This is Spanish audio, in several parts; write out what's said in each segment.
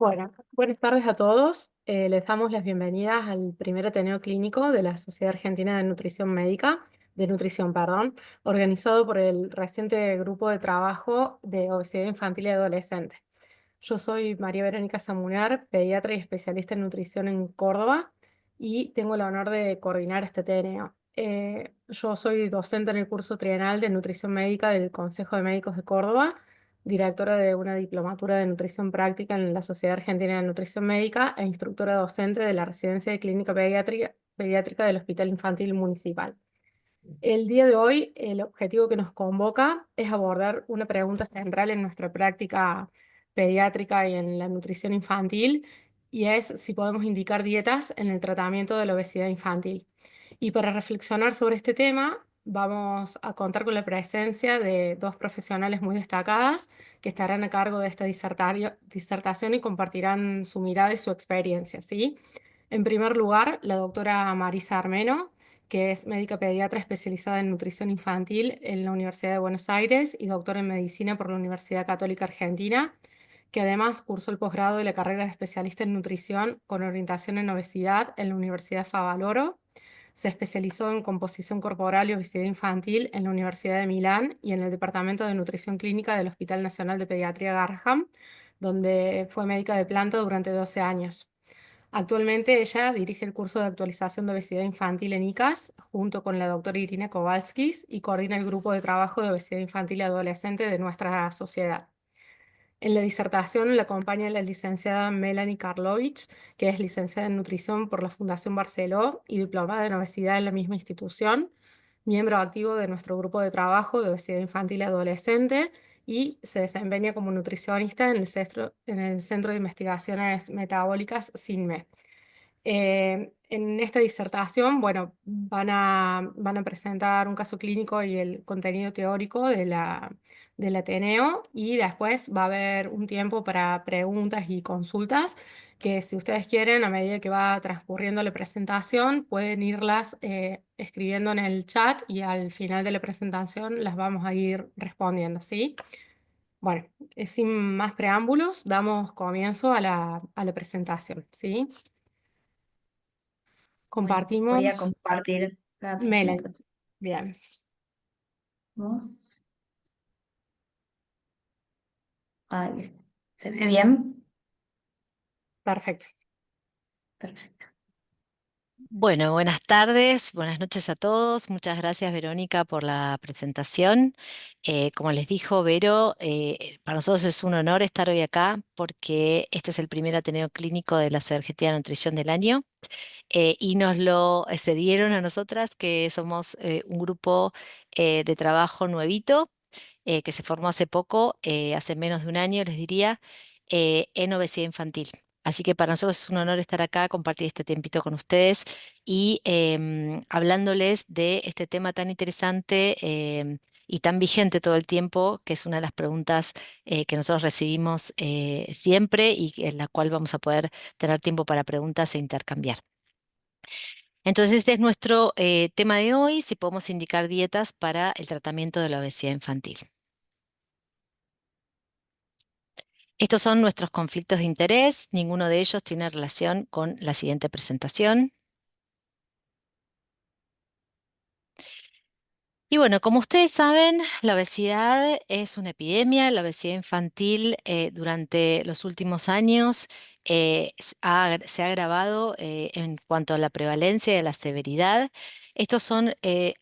Bueno, buenas tardes a todos. Les damos las bienvenidas al primer Ateneo Clínico de la Sociedad Argentina de Nutrición Médica, de Nutrición, perdón, organizado por el reciente grupo de trabajo de obesidad infantil y adolescente. Yo soy María Verónica Zamunar, pediatra y especialista en nutrición en Córdoba, y tengo el honor de coordinar este Ateneo. Yo soy docente en el curso trienal de nutrición médica del Consejo de Médicos de Córdoba, directora de una diplomatura de nutrición práctica en la Sociedad Argentina de Nutrición Médica e instructora docente de la Residencia de Clínica Pediátrica del Hospital Infantil Municipal. El día de hoy, el objetivo que nos convoca es abordar una pregunta central en nuestra práctica pediátrica y en la nutrición infantil, y es si podemos indicar dietas en el tratamiento de la obesidad infantil. Y para reflexionar sobre este tema, vamos a contar con la presencia de dos profesionales muy destacadas que estarán a cargo de esta disertación y compartirán su mirada y su experiencia, ¿sí? En primer lugar, la doctora Marisa Armeno, que es médica pediatra especializada en nutrición infantil en la Universidad de Buenos Aires y doctora en medicina por la Universidad Católica Argentina, que además cursó el posgrado y la carrera de especialista en nutrición con orientación en obesidad en la Universidad Favaloro. Se especializó en composición corporal y obesidad infantil en la Universidad de Milán y en el Departamento de Nutrición Clínica del Hospital Nacional de Pediatría Garham, donde fue médica de planta durante 12 años. Actualmente ella dirige el curso de actualización de obesidad infantil en ICAS junto con la doctora Irina Kowalskis y coordina el grupo de trabajo de obesidad infantil y adolescente de nuestra sociedad. En la disertación la acompaña la licenciada Melanie Karlovich, que es licenciada en nutrición por la Fundación Barceló y diplomada en obesidad en la misma institución, miembro activo de nuestro grupo de trabajo de obesidad infantil y adolescente, y se desempeña como nutricionista en el Centro de Investigaciones Metabólicas CINME. En esta disertación, bueno, van a presentar un caso clínico y el contenido teórico del Ateneo, y después va a haber un tiempo para preguntas y consultas que, si ustedes quieren, a medida que va transcurriendo la presentación, pueden irlas escribiendo en el chat y al final de la presentación las vamos a ir respondiendo, ¿sí? Bueno, sin más preámbulos, damos comienzo a la presentación, ¿sí? Bueno, voy a Compartimos. compartir la Melanie. presentación. Bien, Vamos. Ahí está. ¿Se ve bien? perfecto. Perfecto. Bueno, buenas tardes, buenas noches a todos. Muchas gracias, Verónica, por la presentación. Como les dijo Vero, para nosotros es un honor estar hoy acá porque este es el primer Ateneo Clínico de la Sociedad Argentina de Nutrición del año, y nos lo cedieron a nosotras, que somos un grupo de trabajo nuevito, que se formó hace poco, hace menos de un año, les diría, en obesidad infantil. Así que para nosotros es un honor estar acá, compartir este tiempito con ustedes y hablándoles de este tema tan interesante y tan vigente todo el tiempo, que es una de las preguntas que nosotros recibimos siempre y en la cual vamos a poder tener tiempo para preguntas e intercambiar. Entonces, este es nuestro tema de hoy, si podemos indicar dietas para el tratamiento de la obesidad infantil. Estos son nuestros conflictos de interés. Ninguno de ellos tiene relación con la siguiente presentación. Y bueno, como ustedes saben, la obesidad es una epidemia. La obesidad infantil durante los últimos años se ha agravado en cuanto a la prevalencia y a la severidad. Estos son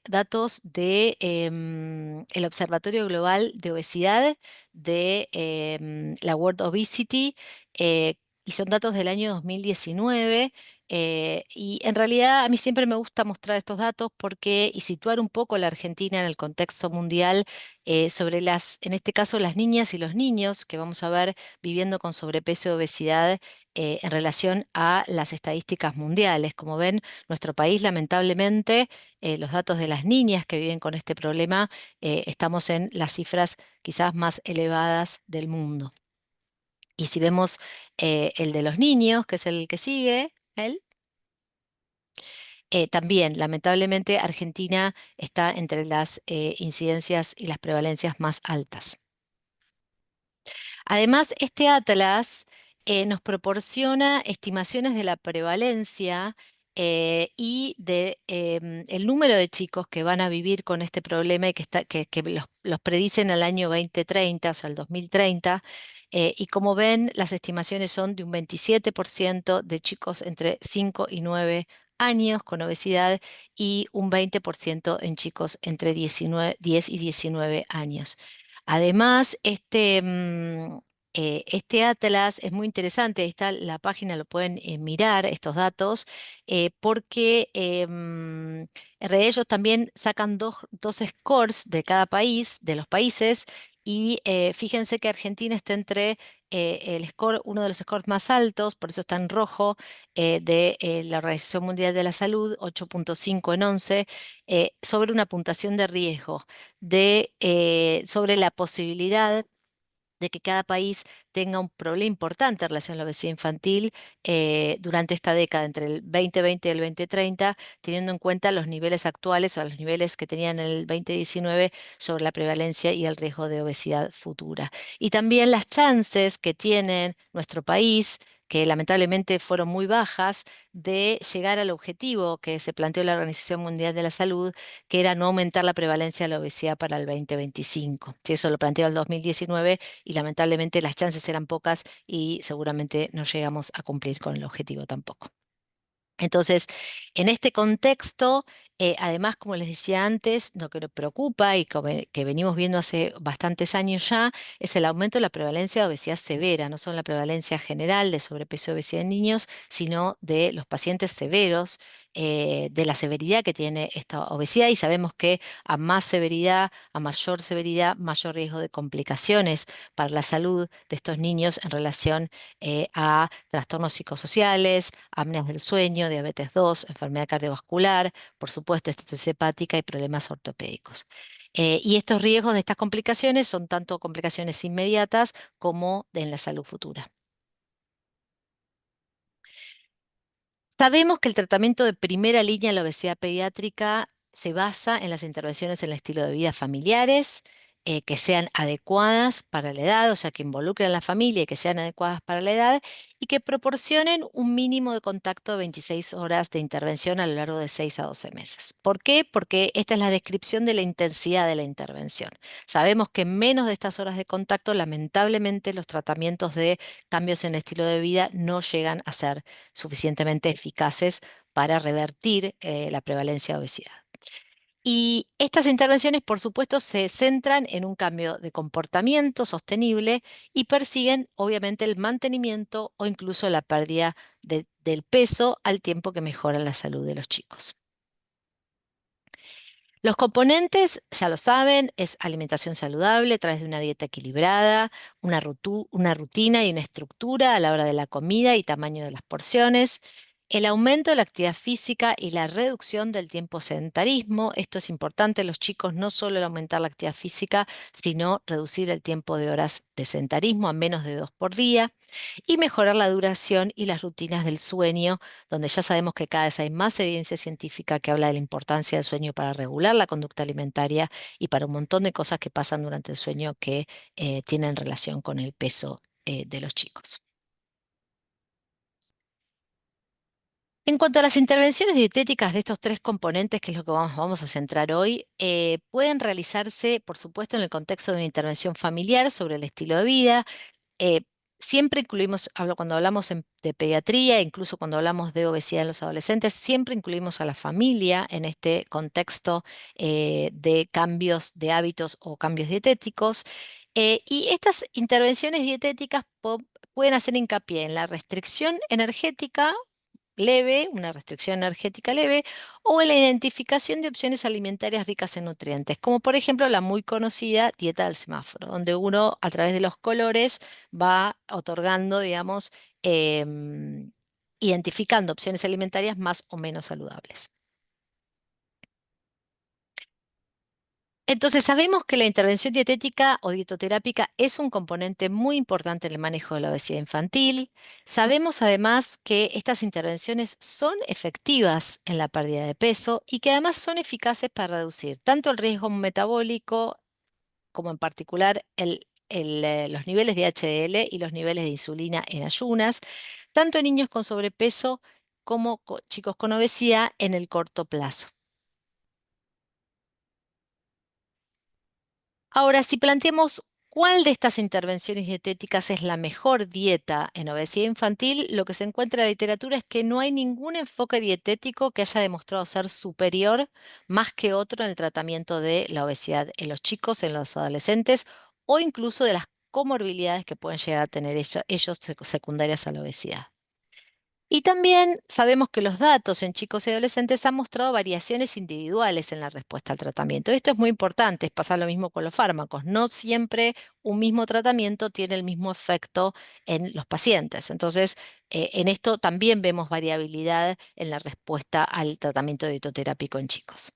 datos de el Observatorio Global de Obesidad de la World Obesity, y son datos del año 2019. Y en realidad a mí siempre me gusta mostrar estos datos porque y situar un poco la Argentina en el contexto mundial, sobre en este caso, las niñas y los niños que vamos a ver viviendo con sobrepeso y obesidad en relación a las estadísticas mundiales. Como ven, nuestro país, lamentablemente, los datos de las niñas que viven con este problema, estamos en las cifras quizás más elevadas del mundo. Y si vemos el de los niños, que es el que sigue, él. También, lamentablemente, Argentina está entre las incidencias y las prevalencias más altas. Además, este atlas nos proporciona estimaciones de la prevalencia y de el número de chicos que van a vivir con este problema y que los predicen al año 2030, o sea, el 2030. Y como ven, las estimaciones son de un 27% de chicos entre 5 y 9 años con obesidad y un 20% en chicos entre 10 y 19 años. Además, este atlas es muy interesante, ahí está la página, lo pueden mirar, estos datos, porque en realidad ellos también sacan dos scores de cada país, de los países, y fíjense que Argentina está entre uno de los scores más altos, por eso está en rojo, de la Organización Mundial de la Salud, 8,5 en 11, sobre una puntuación de riesgo, sobre la posibilidad de que cada país tenga un problema importante en relación a la obesidad infantil durante esta década, entre el 2020 y el 2030, teniendo en cuenta los niveles actuales o los niveles que tenían en el 2019 sobre la prevalencia y el riesgo de obesidad futura. Y también las chances que tiene nuestro país, que lamentablemente fueron muy bajas, de llegar al objetivo que se planteó la Organización Mundial de la Salud, que era no aumentar la prevalencia de la obesidad para el 2025. Si eso lo planteó en el 2019, y lamentablemente las chances eran pocas y seguramente no llegamos a cumplir con el objetivo tampoco. Entonces, en este contexto, además, como les decía antes, lo que nos preocupa y que venimos viendo hace bastantes años ya es el aumento de la prevalencia de obesidad severa, no solo la prevalencia general de sobrepeso y obesidad en niños, sino de los pacientes severos, de la severidad que tiene esta obesidad. Y sabemos que a más severidad, a mayor severidad, mayor riesgo de complicaciones para la salud de estos niños en relación a trastornos psicosociales, apneas del sueño, diabetes 2, enfermedad cardiovascular, por supuesto, estenosis hepática y problemas ortopédicos. Y estos riesgos de estas complicaciones son tanto complicaciones inmediatas como en la salud futura. Sabemos que el tratamiento de primera línea en la obesidad pediátrica se basa en las intervenciones en el estilo de vida familiares, que sean adecuadas para la edad, o sea, que involucren a la familia y que sean adecuadas para la edad, y que proporcionen un mínimo de contacto de 26 horas de intervención a lo largo de 6 a 12 meses. ¿Por qué? Porque esta es la descripción de la intensidad de la intervención. Sabemos que en menos de estas horas de contacto, lamentablemente, los tratamientos de cambios en el estilo de vida no llegan a ser suficientemente eficaces para revertir la prevalencia de obesidad. Y estas intervenciones, por supuesto, se centran en un cambio de comportamiento sostenible y persiguen, obviamente, el mantenimiento o incluso la pérdida del peso al tiempo que mejoran la salud de los chicos. Los componentes, ya lo saben, es alimentación saludable a través de una dieta equilibrada, una rutina y una estructura a la hora de la comida y tamaño de las porciones, el aumento de la actividad física y la reducción del tiempo sedentarismo. Esto es importante en los chicos, no solo el aumentar la actividad física, sino reducir el tiempo de horas de sedentarismo a menos de 2 por día y mejorar la duración y las rutinas del sueño, donde ya sabemos que cada vez hay más evidencia científica que habla de la importancia del sueño para regular la conducta alimentaria y para un montón de cosas que pasan durante el sueño que tienen relación con el peso de los chicos. En cuanto a las intervenciones dietéticas de estos tres componentes, que es lo que vamos a centrar hoy, pueden realizarse, por supuesto, en el contexto de una intervención familiar sobre el estilo de vida. Eh, Siempre incluimos, cuando hablamos de pediatría, incluso cuando hablamos de obesidad en los adolescentes, siempre incluimos a la familia en este contexto de cambios de hábitos o cambios dietéticos. Y estas intervenciones dietéticas pueden hacer hincapié en la restricción energética leve, una restricción energética leve, o en la identificación de opciones alimentarias ricas en nutrientes, como por ejemplo la muy conocida dieta del semáforo, donde uno a través de los colores va otorgando, digamos, identificando opciones alimentarias más o menos saludables. Entonces, sabemos que la intervención dietética o dietoterápica es un componente muy importante en el manejo de la obesidad infantil. Sabemos además que estas intervenciones son efectivas en la pérdida de peso y que además son eficaces para reducir tanto el riesgo metabólico como en particular el los niveles de HDL y los niveles de insulina en ayunas, tanto en niños con sobrepeso como chicos con obesidad en el corto plazo. Ahora, si planteamos cuál de estas intervenciones dietéticas es la mejor dieta en obesidad infantil, lo que se encuentra en la literatura es que no hay ningún enfoque dietético que haya demostrado ser superior más que otro en el tratamiento de la obesidad en los chicos, en los adolescentes o incluso de las comorbilidades que pueden llegar a tener ellos secundarias a la obesidad. Y también sabemos que los datos en chicos y adolescentes han mostrado variaciones individuales en la respuesta al tratamiento. Esto es muy importante, es pasar lo mismo con los fármacos. No siempre un mismo tratamiento tiene el mismo efecto en los pacientes. Entonces, en esto también vemos variabilidad en la respuesta al tratamiento dietoterápico en chicos.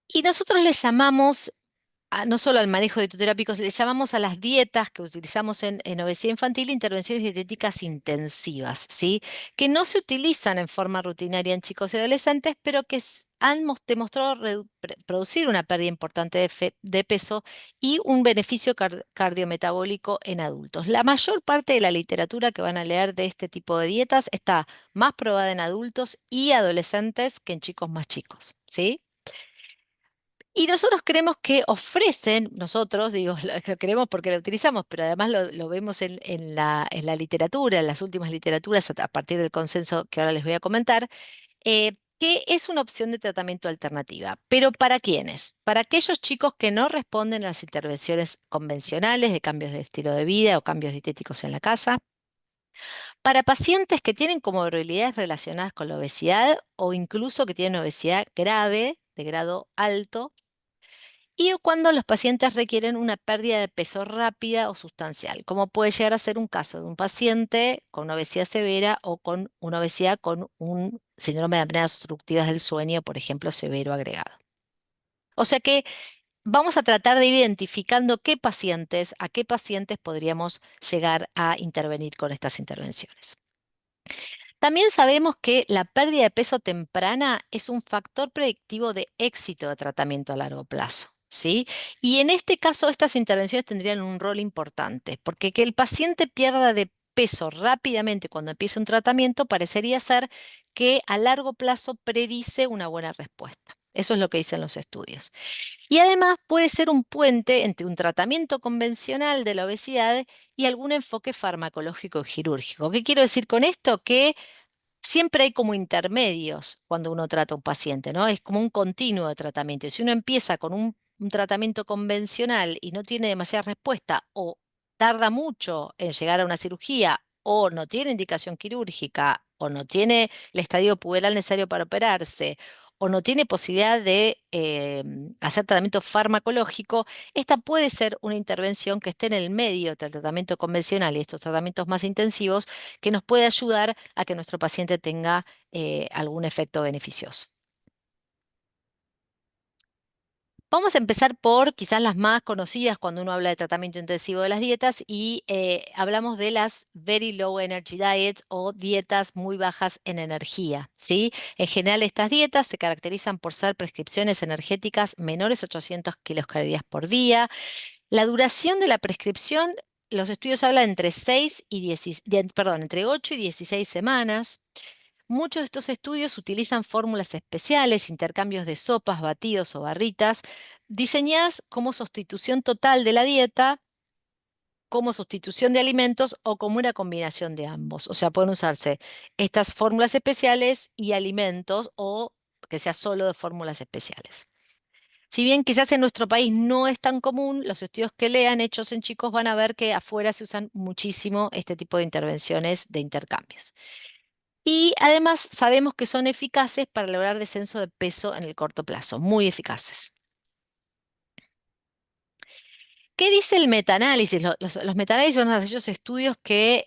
Y nosotros le llamamos no solo al manejo de dietoterápicos, le llamamos a las dietas que utilizamos en obesidad infantil intervenciones dietéticas intensivas, ¿sí? Que no se utilizan en forma rutinaria en chicos y adolescentes, pero que han demostrado producir una pérdida importante de peso y un beneficio cardiometabólico en adultos. La mayor parte de la literatura que van a leer de este tipo de dietas está más probada en adultos y adolescentes que en chicos más chicos, ¿sí? Y nosotros creemos que ofrecen, nosotros, digo, lo creemos porque lo utilizamos, pero además lo vemos en la literatura, en las últimas literaturas, a partir del consenso que ahora les voy a comentar, que es una opción de tratamiento alternativa. ¿Pero para quiénes? Para aquellos chicos que no responden a las intervenciones convencionales de cambios de estilo de vida o cambios dietéticos en la casa. Para pacientes que tienen comorbilidades relacionadas con la obesidad o incluso que tienen obesidad grave, de grado alto, y cuando los pacientes requieren una pérdida de peso rápida o sustancial, como puede llegar a ser un caso de un paciente con una obesidad severa o con una obesidad con un síndrome de apneas obstructivas del sueño, por ejemplo, severo agregado. O sea que vamos a tratar de ir identificando a qué pacientes podríamos llegar a intervenir con estas intervenciones. También sabemos que la pérdida de peso temprana es un factor predictivo de éxito de tratamiento a largo plazo, ¿sí? Y en este caso, estas intervenciones tendrían un rol importante, porque que el paciente pierda de peso rápidamente cuando empieza un tratamiento parecería ser que a largo plazo predice una buena respuesta. Eso es lo que dicen los estudios. Y además puede ser un puente entre un tratamiento convencional de la obesidad y algún enfoque farmacológico y quirúrgico. ¿Qué quiero decir con esto? Que siempre hay como intermedios cuando uno trata a un paciente, ¿no? Es como un continuo de tratamiento. Y si uno empieza con un tratamiento convencional y no tiene demasiada respuesta o tarda mucho en llegar a una cirugía o no tiene indicación quirúrgica o no tiene el estadio puberal necesario para operarse o no tiene posibilidad de hacer tratamiento farmacológico, esta puede ser una intervención que esté en el medio entre el tratamiento convencional y estos tratamientos más intensivos que nos puede ayudar a que nuestro paciente tenga algún efecto beneficioso. Vamos a empezar por quizás las más conocidas cuando uno habla de tratamiento intensivo de las dietas y hablamos de las Very Low Energy Diets o dietas muy bajas en energía, ¿sí? En general estas dietas se caracterizan por ser prescripciones energéticas menores a 800 kilocalorías por día. La duración de la prescripción, los estudios hablan entre 6 y 10, perdón, entre 8 y 16 semanas. Muchos de estos estudios utilizan fórmulas especiales, intercambios de sopas, batidos o barritas, diseñadas como sustitución total de la dieta, como sustitución de alimentos o como una combinación de ambos. O sea, pueden usarse estas fórmulas especiales y alimentos o que sea solo de fórmulas especiales. Si bien quizás en nuestro país no es tan común, los estudios que lean hechos en chicos van a ver que afuera se usan muchísimo este tipo de intervenciones de intercambios. Y además sabemos que son eficaces para lograr descenso de peso en el corto plazo, muy eficaces. ¿Qué dice el metaanálisis? Los metaanálisis son aquellos estudios que,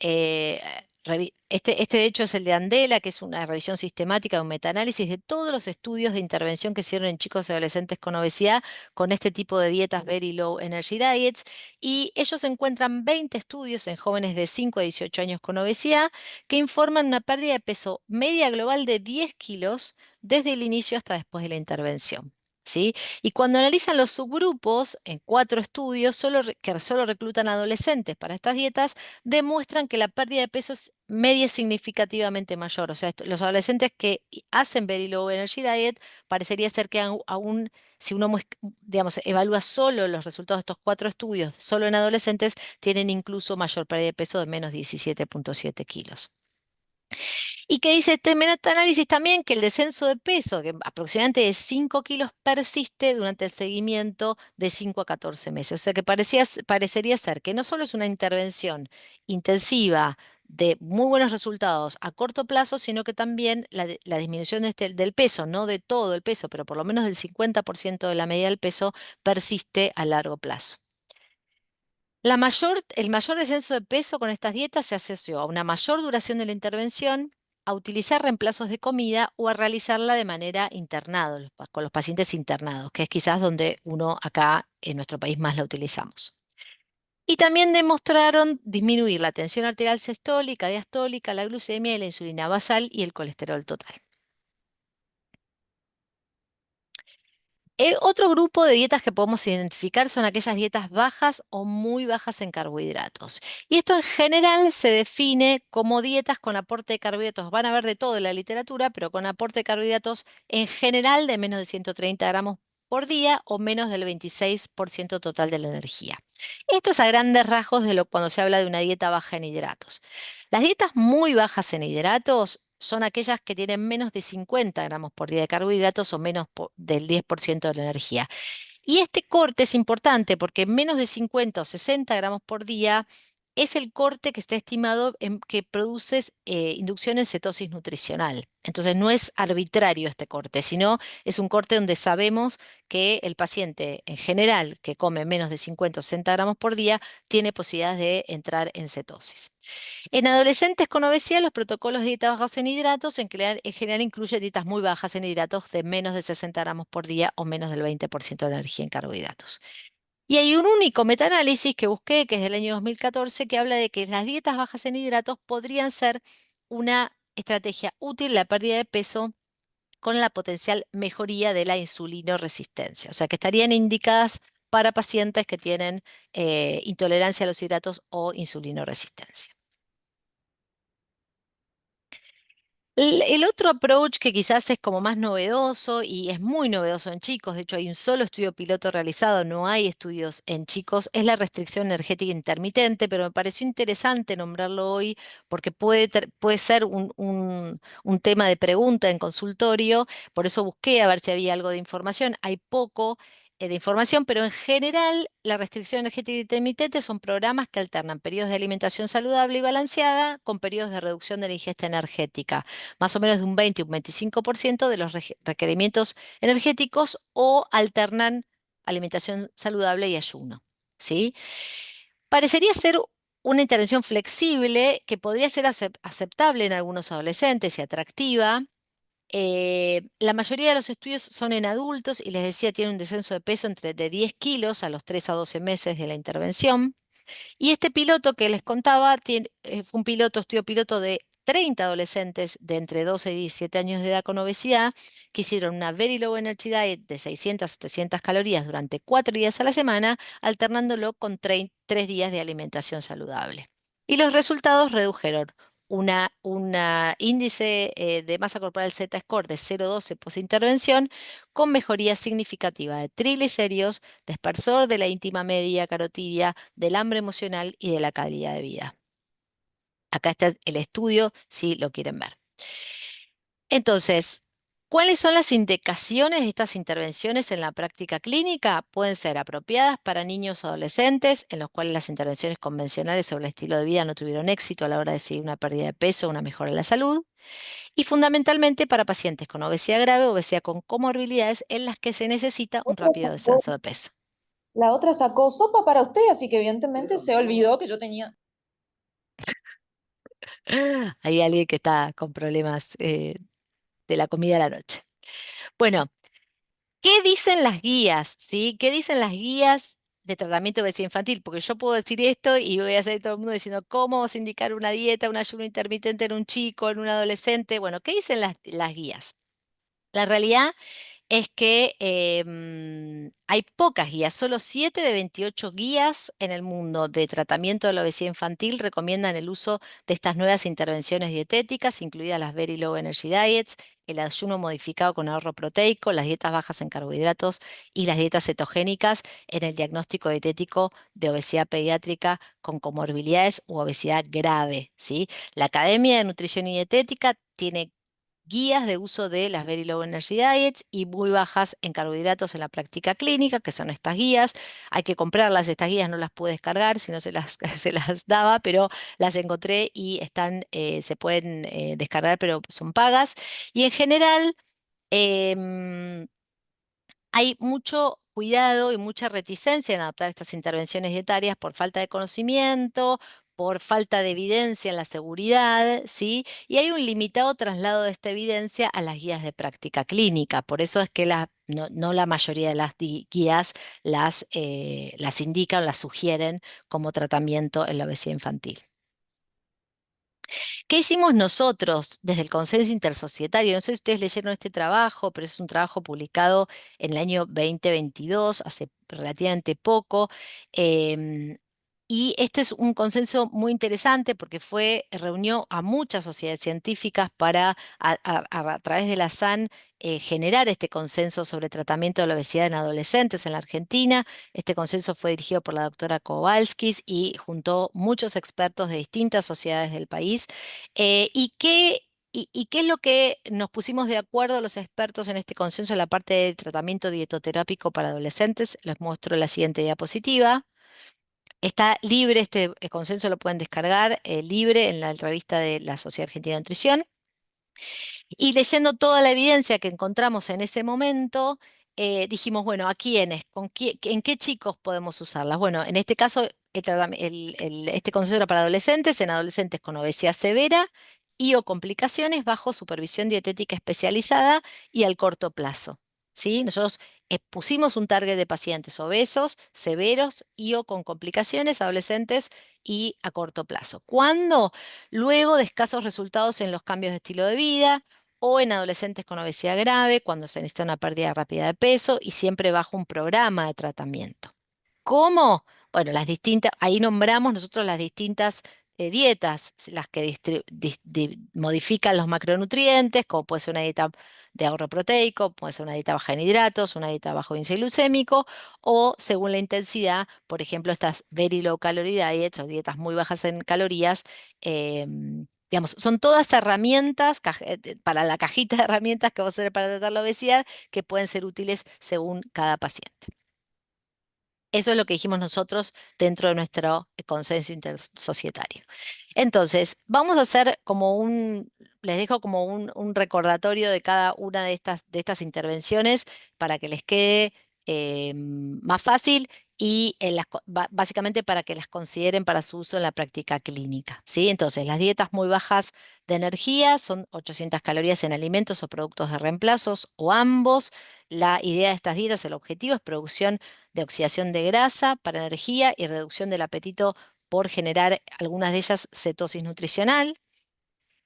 este de hecho es el de Andela, que es una revisión sistemática, un metaanálisis de todos los estudios de intervención que hicieron en chicos y adolescentes con obesidad, con este tipo de dietas Very Low Energy Diets, y ellos encuentran 20 estudios en jóvenes de 5 a 18 años con obesidad que informan una pérdida de peso media global de 10 kilos desde el inicio hasta después de la intervención. ¿sí? Y cuando analizan los subgrupos, en 4 estudios que solo reclutan adolescentes para estas dietas, demuestran que la pérdida de peso es media significativamente mayor. O sea, los adolescentes que hacen Very Low Energy Diet parecería ser que aún, si uno digamos, evalúa solo los resultados de estos 4 estudios, solo en adolescentes, tienen incluso mayor pérdida de peso de menos 17,7 kilos. ¿Y qué dice este metaanálisis también? Que el descenso de peso, que aproximadamente de 5 kilos, persiste durante el seguimiento de 5 a 14 meses. O sea que parecería ser que no solo es una intervención intensiva de muy buenos resultados a corto plazo, sino que también la disminución del peso, no de todo el peso, pero por lo menos del 50% de la medida del peso, persiste a largo plazo. El mayor descenso de peso con estas dietas se asoció a una mayor duración de la intervención, a utilizar reemplazos de comida o a realizarla de manera internada, con los pacientes internados, que es quizás donde uno acá en nuestro país más la utilizamos. Y también demostraron disminuir la tensión arterial sistólica, diastólica, la glucemia y la insulina basal y el colesterol total. Otro grupo de dietas que podemos identificar son aquellas dietas bajas o muy bajas en carbohidratos. Y esto en general se define como dietas con aporte de carbohidratos. Van a ver de todo en la literatura, pero con aporte de carbohidratos en general de menos de 130 gramos por día o menos del 26% total de la energía. Esto es a grandes rasgos cuando se habla de una dieta baja en hidratos. Las dietas muy bajas en hidratos son aquellas que tienen menos de 50 gramos por día de carbohidratos o menos del 10% de la energía. Y este corte es importante porque menos de 50 o 60 gramos por día es el corte que está estimado que produce inducción en cetosis nutricional. Entonces no es arbitrario este corte, sino es un corte donde sabemos que el paciente en general que come menos de 50 o 60 gramos por día tiene posibilidades de entrar en cetosis. En adolescentes con obesidad, los protocolos de dieta bajos en hidratos en general incluyen dietas muy bajas en hidratos de menos de 60 gramos por día o menos del 20% de la energía en carbohidratos. Y hay un único metaanálisis que busqué, que es del año 2014, que habla de que las dietas bajas en hidratos podrían ser una estrategia útil en la pérdida de peso con la potencial mejoría de la insulinoresistencia. O sea, que estarían indicadas para pacientes que tienen intolerancia a los hidratos o insulinoresistencia. El otro approach que quizás es como más novedoso y es muy novedoso en chicos, de hecho hay un solo estudio piloto realizado, no hay estudios en chicos, es la restricción energética intermitente, pero me pareció interesante nombrarlo hoy porque puede ser un tema de pregunta en consultorio, por eso busqué a ver si había algo de información, hay poco de información, pero en general la restricción energética intermitente son programas que alternan periodos de alimentación saludable y balanceada con periodos de reducción de la ingesta energética más o menos de un 20 o un 25% de los requerimientos energéticos o alternan alimentación saludable y ayuno. ¿Sí? Parecería ser una intervención flexible que podría ser aceptable en algunos adolescentes y atractiva. La mayoría de los estudios son en adultos y les decía, tiene un descenso de peso de 10 kilos a los 3 a 12 meses de la intervención. Y este piloto que les contaba fue un estudio piloto de 30 adolescentes de entre 12 y 17 años de edad con obesidad que hicieron una Very Low Energy Diet de 600 a 700 calorías durante 4 días a la semana, alternándolo con 3 días de alimentación saludable. Y los resultados redujeron una índice de masa corporal Z-score de 0,12 posintervención con mejoría significativa de triglicéridos, de espesor de la íntima media carotidia, del hambre emocional y de la calidad de vida. Acá está el estudio si lo quieren ver. Entonces, ¿cuáles son las indicaciones de estas intervenciones en la práctica clínica? Pueden ser apropiadas para niños o adolescentes en los cuales las intervenciones convencionales sobre el estilo de vida no tuvieron éxito a la hora de seguir una pérdida de peso o una mejora en la salud. Y fundamentalmente para pacientes con obesidad grave o obesidad con comorbilidades en las que se necesita un rápido descenso de peso. La otra sacó sopa para usted, así que evidentemente se olvidó que yo tenía. Hay alguien que está con problemas de la comida a la noche. Bueno, ¿qué dicen las guías? ¿Sí? ¿Qué dicen las guías de tratamiento de obesidad infantil? Porque yo puedo decir esto y voy a hacer todo el mundo diciendo cómo vamos a indicar una dieta, un ayuno intermitente en un chico, en un adolescente. Bueno, ¿qué dicen las guías? La realidad es que hay pocas guías, solo 7 de 28 guías en el mundo de tratamiento de la obesidad infantil recomiendan el uso de estas nuevas intervenciones dietéticas, incluidas las Very Low Energy Diets, el ayuno modificado con ahorro proteico, las dietas bajas en carbohidratos y las dietas cetogénicas en el diagnóstico dietético de obesidad pediátrica con comorbilidades u obesidad grave, ¿sí? La Academia de Nutrición y Dietética tiene guías de uso de las Very Low Energy Diets y muy bajas en carbohidratos en la práctica clínica, que son estas guías. Hay que comprarlas, estas guías no las pude descargar, si no se las, se las daba, pero las encontré y están, se pueden descargar, pero son pagas. Y en general, em, hay mucho cuidado y mucha reticencia en adoptar estas intervenciones dietarias por falta de conocimiento, por falta de evidencia en la seguridad, ¿sí? Y hay un limitado traslado de esta evidencia a las guías de práctica clínica. Por eso es que no la mayoría de las guías las indican, las sugieren como tratamiento en la obesidad infantil. ¿Qué hicimos nosotros desde el Consenso Intersocietario? No sé si ustedes leyeron este trabajo, pero es un trabajo publicado en el año 2022, hace relativamente poco. em, y este es un consenso muy interesante porque reunió a muchas sociedades científicas para, a través de la SAN, generar este consenso sobre tratamiento de la obesidad en adolescentes en la Argentina. Este consenso fue dirigido por la doctora Kowalskis y juntó muchos expertos de distintas sociedades del país. ¿Y qué es lo que nos pusimos de acuerdo los expertos en este consenso en la parte de tratamiento dietoterápico para adolescentes? Les muestro la siguiente diapositiva. Está libre, este consenso lo pueden descargar libre en la revista de la Sociedad Argentina de Nutrición. Y leyendo toda la evidencia que encontramos en ese momento, dijimos, bueno, ¿a quiénes? ¿En qué chicos podemos usarlas? Bueno, en este caso, este consejo era para adolescentes, en adolescentes con obesidad severa y o complicaciones bajo supervisión dietética especializada y al corto plazo. ¿Sí? Nosotros pusimos un target de pacientes obesos, severos y o con complicaciones, adolescentes y a corto plazo. ¿Cuándo? Luego de escasos resultados en los cambios de estilo de vida, o en adolescentes con obesidad grave, cuando se necesita una pérdida rápida de peso y siempre bajo un programa de tratamiento. ¿Cómo? Bueno, ahí nombramos nosotros las distintas dietas, las que modifican los macronutrientes, como puede ser una dieta de ahorro proteico, puede ser una dieta baja en hidratos, una dieta bajo índice glucémico, o según la intensidad, por ejemplo, estas very low calorie diets o dietas muy bajas en calorías. Digamos, son todas herramientas para la cajita de herramientas que vamos a hacer para tratar la obesidad que pueden ser útiles según cada paciente. Eso es lo que dijimos nosotros dentro de nuestro consenso intersocietario. Entonces, vamos a hacer les dejo como un recordatorio de cada una de estas intervenciones para que les quede más fácil y básicamente para que las consideren para su uso en la práctica clínica, ¿sí? Entonces, las dietas muy bajas de energía son 800 calorías en alimentos o productos de reemplazos o ambos. La idea de estas dietas, el objetivo es producción de oxidación de grasa para energía y reducción del apetito por generar algunas de ellas cetosis nutricional.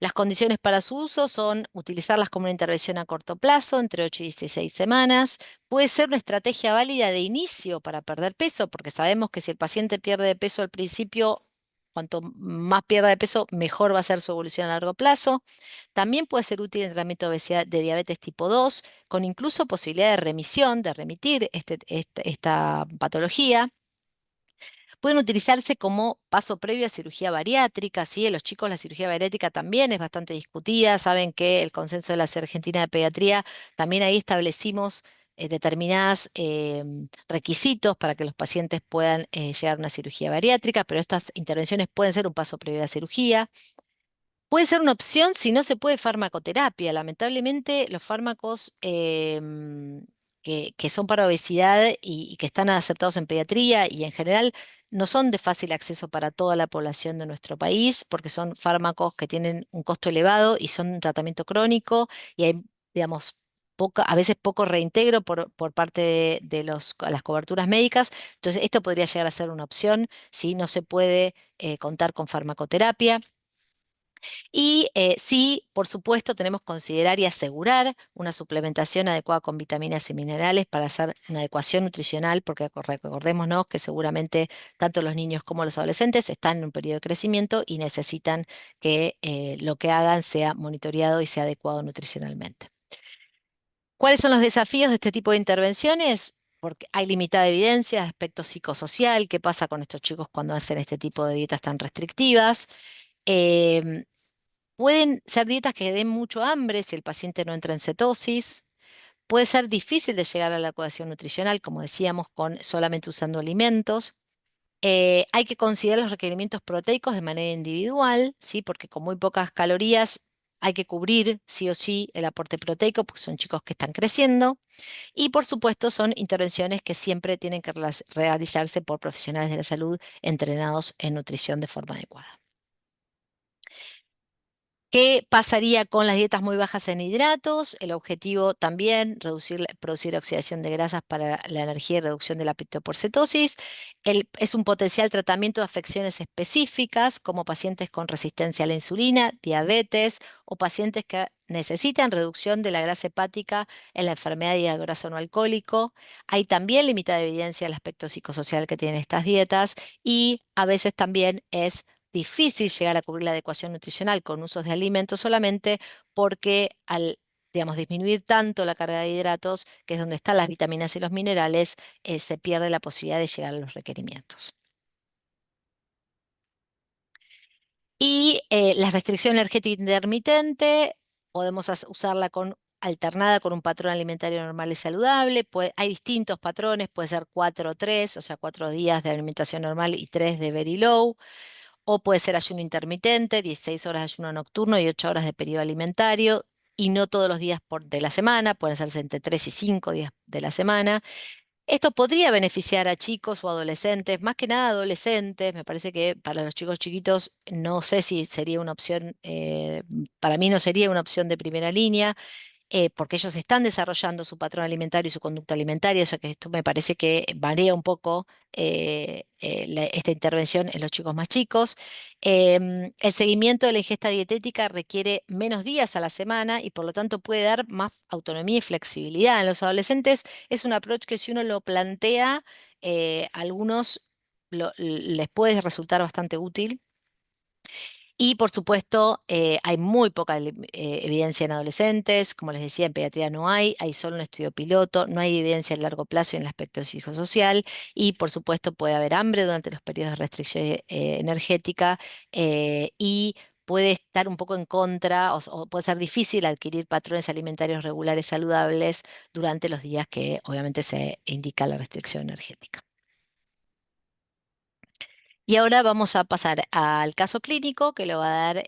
Las condiciones para su uso son utilizarlas como una intervención a corto plazo, entre 8 y 16 semanas. Puede ser una estrategia válida de inicio para perder peso, porque sabemos que si el paciente pierde de peso al principio, cuanto más pierda de peso, mejor va a ser su evolución a largo plazo. También puede ser útil en tratamiento de obesidad de diabetes tipo 2, con incluso posibilidad de remisión, de remitir esta patología. Pueden utilizarse como paso previo a cirugía bariátrica, ¿sí? En los chicos la cirugía bariátrica también es bastante discutida. Saben que el consenso de la Sociedad Argentina de Pediatría, también ahí establecimos determinados requisitos para que los pacientes puedan llegar a una cirugía bariátrica, pero estas intervenciones pueden ser un paso previo a la cirugía. Puede ser una opción si no se puede farmacoterapia. Lamentablemente, los fármacos que son para obesidad y que están aceptados en pediatría y en general no son de fácil acceso para toda la población de nuestro país porque son fármacos que tienen un costo elevado y son un tratamiento crónico y hay, digamos, a veces poco reintegro por parte de las coberturas médicas. Entonces, esto podría llegar a ser una opción si no se puede contar con farmacoterapia. Y sí, por supuesto, tenemos que considerar y asegurar una suplementación adecuada con vitaminas y minerales para hacer una adecuación nutricional, porque recordémonos que seguramente tanto los niños como los adolescentes están en un periodo de crecimiento y necesitan que lo que hagan sea monitoreado y sea adecuado nutricionalmente. ¿Cuáles son los desafíos de este tipo de intervenciones? Porque hay limitada evidencia de aspecto psicosocial, qué pasa con estos chicos cuando hacen este tipo de dietas tan restrictivas. Em, Pueden ser dietas que den mucho hambre si el paciente no entra en cetosis. Puede ser difícil de llegar a la adecuación nutricional, como decíamos, con solamente usando alimentos. Hay que considerar los requerimientos proteicos de manera individual, ¿sí? Porque con muy pocas calorías hay que cubrir sí o sí el aporte proteico, porque son chicos que están creciendo. Y por supuesto son intervenciones que siempre tienen que realizarse por profesionales de la salud entrenados en nutrición de forma adecuada. ¿Qué pasaría con las dietas muy bajas en hidratos? El objetivo también, producir oxidación de grasas para la energía y reducción del apetito por cetosis. Es un potencial tratamiento de afecciones específicas, como pacientes con resistencia a la insulina, diabetes o pacientes que necesitan reducción de la grasa hepática en la enfermedad de hígado graso no alcohólico. Hay también limitada evidencia del aspecto psicosocial que tienen estas dietas y a veces también es difícil llegar a cubrir la adecuación nutricional con usos de alimentos solamente porque al, digamos, disminuir tanto la carga de hidratos, que es donde están las vitaminas y los minerales, se pierde la posibilidad de llegar a los requerimientos. Y la restricción energética intermitente, podemos usarla alternada con un patrón alimentario normal y saludable. Hay distintos patrones, puede ser 4-3, o sea, 4 días de alimentación normal y 3 de very low. O puede ser ayuno intermitente, 16 horas de ayuno nocturno y 8 horas de periodo alimentario, y no todos los días de la semana, pueden ser entre 3 y 5 días de la semana. Esto podría beneficiar a chicos o adolescentes, más que nada adolescentes. Me parece que para los chicos chiquitos no sé si sería una opción, para mí no sería una opción de primera línea, porque ellos están desarrollando su patrón alimentario y su conducta alimentaria, o sea que esto me parece que varía un poco esta intervención en los chicos más chicos. El seguimiento de la ingesta dietética requiere menos días a la semana y por lo tanto puede dar más autonomía y flexibilidad. En los adolescentes es un approach que si uno lo plantea, algunos les puede resultar bastante útil. Y por supuesto, hay muy poca evidencia en adolescentes, como les decía, en pediatría no hay solo un estudio piloto, no hay evidencia a largo plazo en el aspecto psicosocial y por supuesto puede haber hambre durante los periodos de restricción energética y puede estar un poco en contra o puede ser difícil adquirir patrones alimentarios regulares saludables durante los días que obviamente se indica la restricción energética. Y ahora vamos a pasar al caso clínico que lo va a dar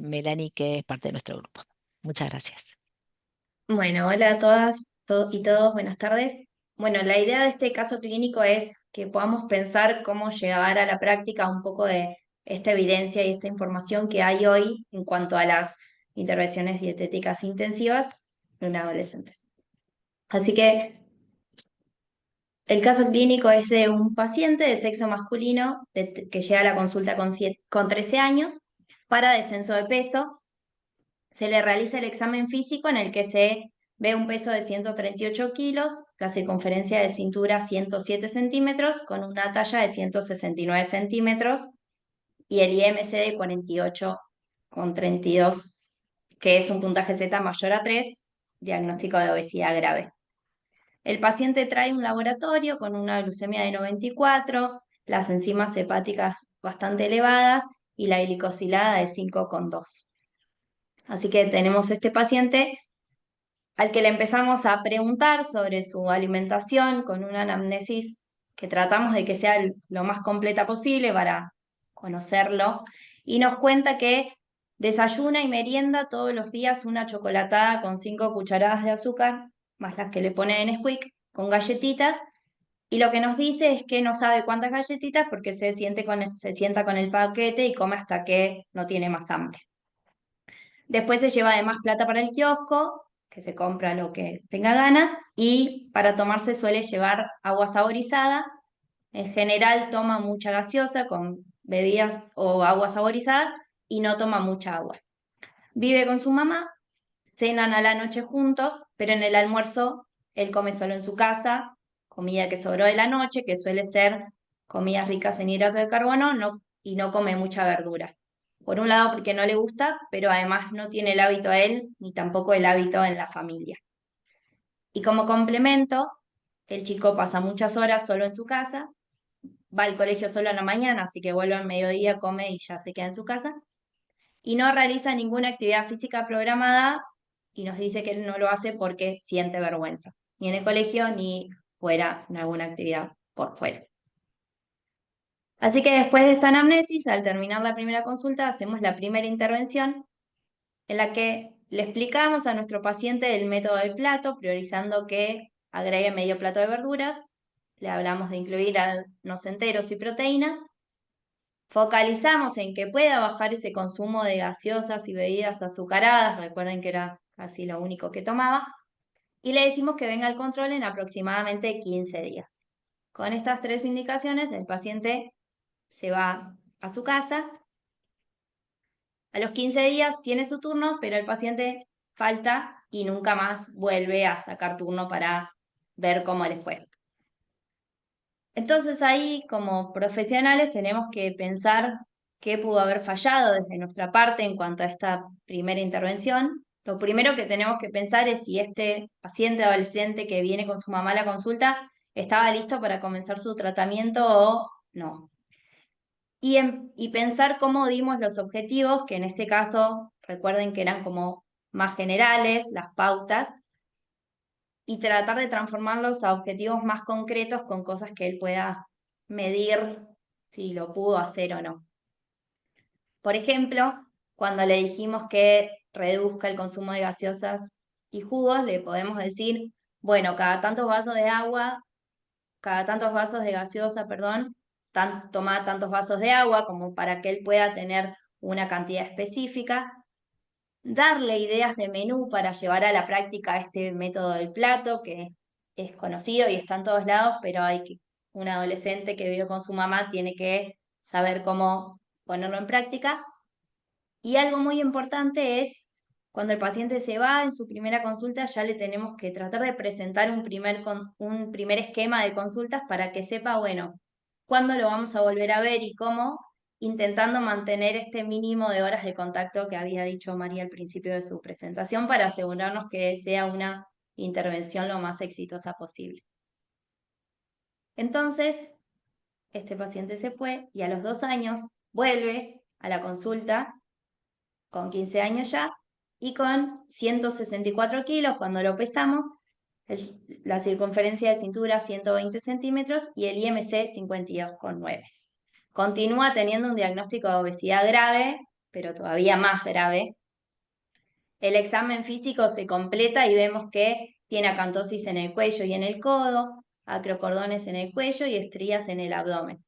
Melanie, que es parte de nuestro grupo. Muchas gracias. Bueno, hola a todas y todos, buenas tardes. Bueno, la idea de este caso clínico es que podamos pensar cómo llevar a la práctica un poco de esta evidencia y esta información que hay hoy en cuanto a las intervenciones dietéticas intensivas en adolescentes. Así que el caso clínico es de un paciente de sexo masculino que llega a la consulta con 13 años para descenso de peso. Se le realiza el examen físico en el que se ve un peso de 138 kilos, la circunferencia de cintura 107 centímetros, con una talla de 169 centímetros y el IMC de 48,32, que es un puntaje Z mayor a 3, diagnóstico de obesidad grave. El paciente trae un laboratorio con una glucemia de 94, las enzimas hepáticas bastante elevadas y la glicosilada de 5,2. Así que tenemos este paciente al que le empezamos a preguntar sobre su alimentación con una anamnesis que tratamos de que sea lo más completa posible para conocerlo, y nos cuenta que desayuna y merienda todos los días una chocolatada con 5 cucharadas de azúcar, más las que le pone en Nesquik, con galletitas, y lo que nos dice es que no sabe cuántas galletitas porque se sienta con el paquete y come hasta que no tiene más hambre. Después se lleva además plata para el kiosco, que se compra lo que tenga ganas, y para tomarse suele llevar agua saborizada. En general toma mucha gaseosa con bebidas o aguas saborizadas, y no toma mucha agua. Vive con su mamá, cenan a la noche juntos, pero en el almuerzo él come solo en su casa, comida que sobró de la noche, que suele ser comidas ricas en hidratos de carbono, y no come mucha verdura. Por un lado porque no le gusta, pero además no tiene el hábito a él, ni tampoco el hábito en la familia. Y como complemento, el chico pasa muchas horas solo en su casa, va al colegio solo en la mañana, así que vuelve al mediodía, come y ya se queda en su casa, y no realiza ninguna actividad física programada y nos dice que él no lo hace porque siente vergüenza, ni en el colegio ni fuera en alguna actividad por fuera. Así que después de esta anamnesis, al terminar la primera consulta, hacemos la primera intervención en la que le explicamos a nuestro paciente el método del plato, priorizando que agregue medio plato de verduras, le hablamos de incluir granos enteros y proteínas, focalizamos en que pueda bajar ese consumo de gaseosas y bebidas azucaradas, recuerden que era casi lo único que tomaba, y le decimos que venga al control en aproximadamente 15 días. Con estas 3 indicaciones, el paciente se va a su casa. A los 15 días tiene su turno, pero el paciente falta y nunca más vuelve a sacar turno para ver cómo le fue. Entonces ahí, como profesionales, tenemos que pensar qué pudo haber fallado desde nuestra parte en cuanto a esta primera intervención. Lo primero que tenemos que pensar es si este paciente adolescente que viene con su mamá a la consulta estaba listo para comenzar su tratamiento o no. Y pensar cómo dimos los objetivos, que en este caso recuerden que eran como más generales, las pautas, y tratar de transformarlos a objetivos más concretos con cosas que él pueda medir si lo pudo hacer o no. Por ejemplo, cuando le dijimos que reduzca el consumo de gaseosas y jugos, le podemos decir, bueno, cada tantos vasos de agua, cada tantos vasos de gaseosa, perdón, toma tantos vasos de agua como para que él pueda tener una cantidad específica, darle ideas de menú para llevar a la práctica este método del plato, que es conocido y está en todos lados, pero un adolescente que vive con su mamá tiene que saber cómo ponerlo en práctica. Y algo muy importante es, cuando el paciente se va en su primera consulta, ya le tenemos que tratar de presentar un primer esquema de consultas para que sepa, bueno, cuándo lo vamos a volver a ver y cómo, intentando mantener este mínimo de horas de contacto que había dicho María al principio de su presentación para asegurarnos que sea una intervención lo más exitosa posible. Entonces, este paciente se fue y a los 2 años vuelve a la consulta con 15 años ya, y con 164 kilos cuando lo pesamos, la circunferencia de cintura 120 centímetros y el IMC 52,9. Continúa teniendo un diagnóstico de obesidad grave, pero todavía más grave. El examen físico se completa y vemos que tiene acantosis en el cuello y en el codo, acrocordones en el cuello y estrías en el abdomen.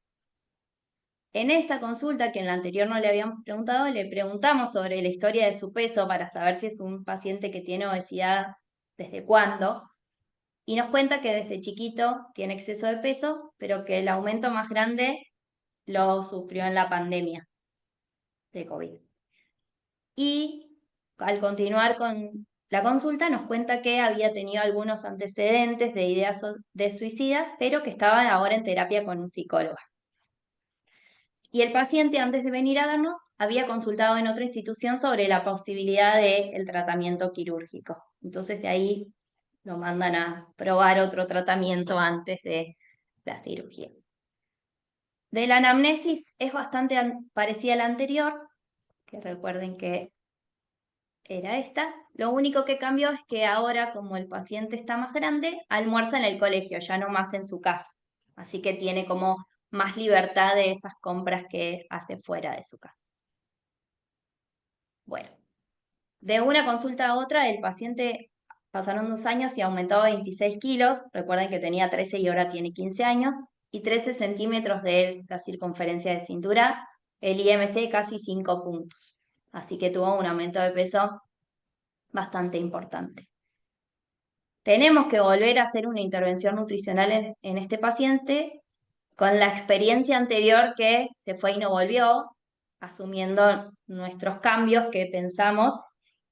En esta consulta, que en la anterior no le habíamos preguntado, le preguntamos sobre la historia de su peso para saber si es un paciente que tiene obesidad desde cuándo, y nos cuenta que desde chiquito tiene exceso de peso, pero que el aumento más grande lo sufrió en la pandemia de COVID. Y al continuar con la consulta nos cuenta que había tenido algunos antecedentes de ideas de suicidas, pero que estaba ahora en terapia con un psicólogo. Y el paciente, antes de venir a vernos, había consultado en otra institución sobre la posibilidad del tratamiento quirúrgico. Entonces de ahí lo mandan a probar otro tratamiento antes de la cirugía. De la anamnesis es bastante parecida a la anterior, que recuerden que era esta. Lo único que cambió es que ahora, como el paciente está más grande, almuerza en el colegio, ya no más en su casa. Así que tiene como más libertad de esas compras que hace fuera de su casa. Bueno, de una consulta a otra, el paciente pasaron 2 años y aumentó 26 kilos. Recuerden que tenía 13 y ahora tiene 15 años. Y 13 centímetros de la circunferencia de cintura. El IMC casi 5 puntos. Así que tuvo un aumento de peso bastante importante. Tenemos que volver a hacer una intervención nutricional en este paciente con la experiencia anterior que se fue y no volvió. asumiendo nuestros cambios que pensamos.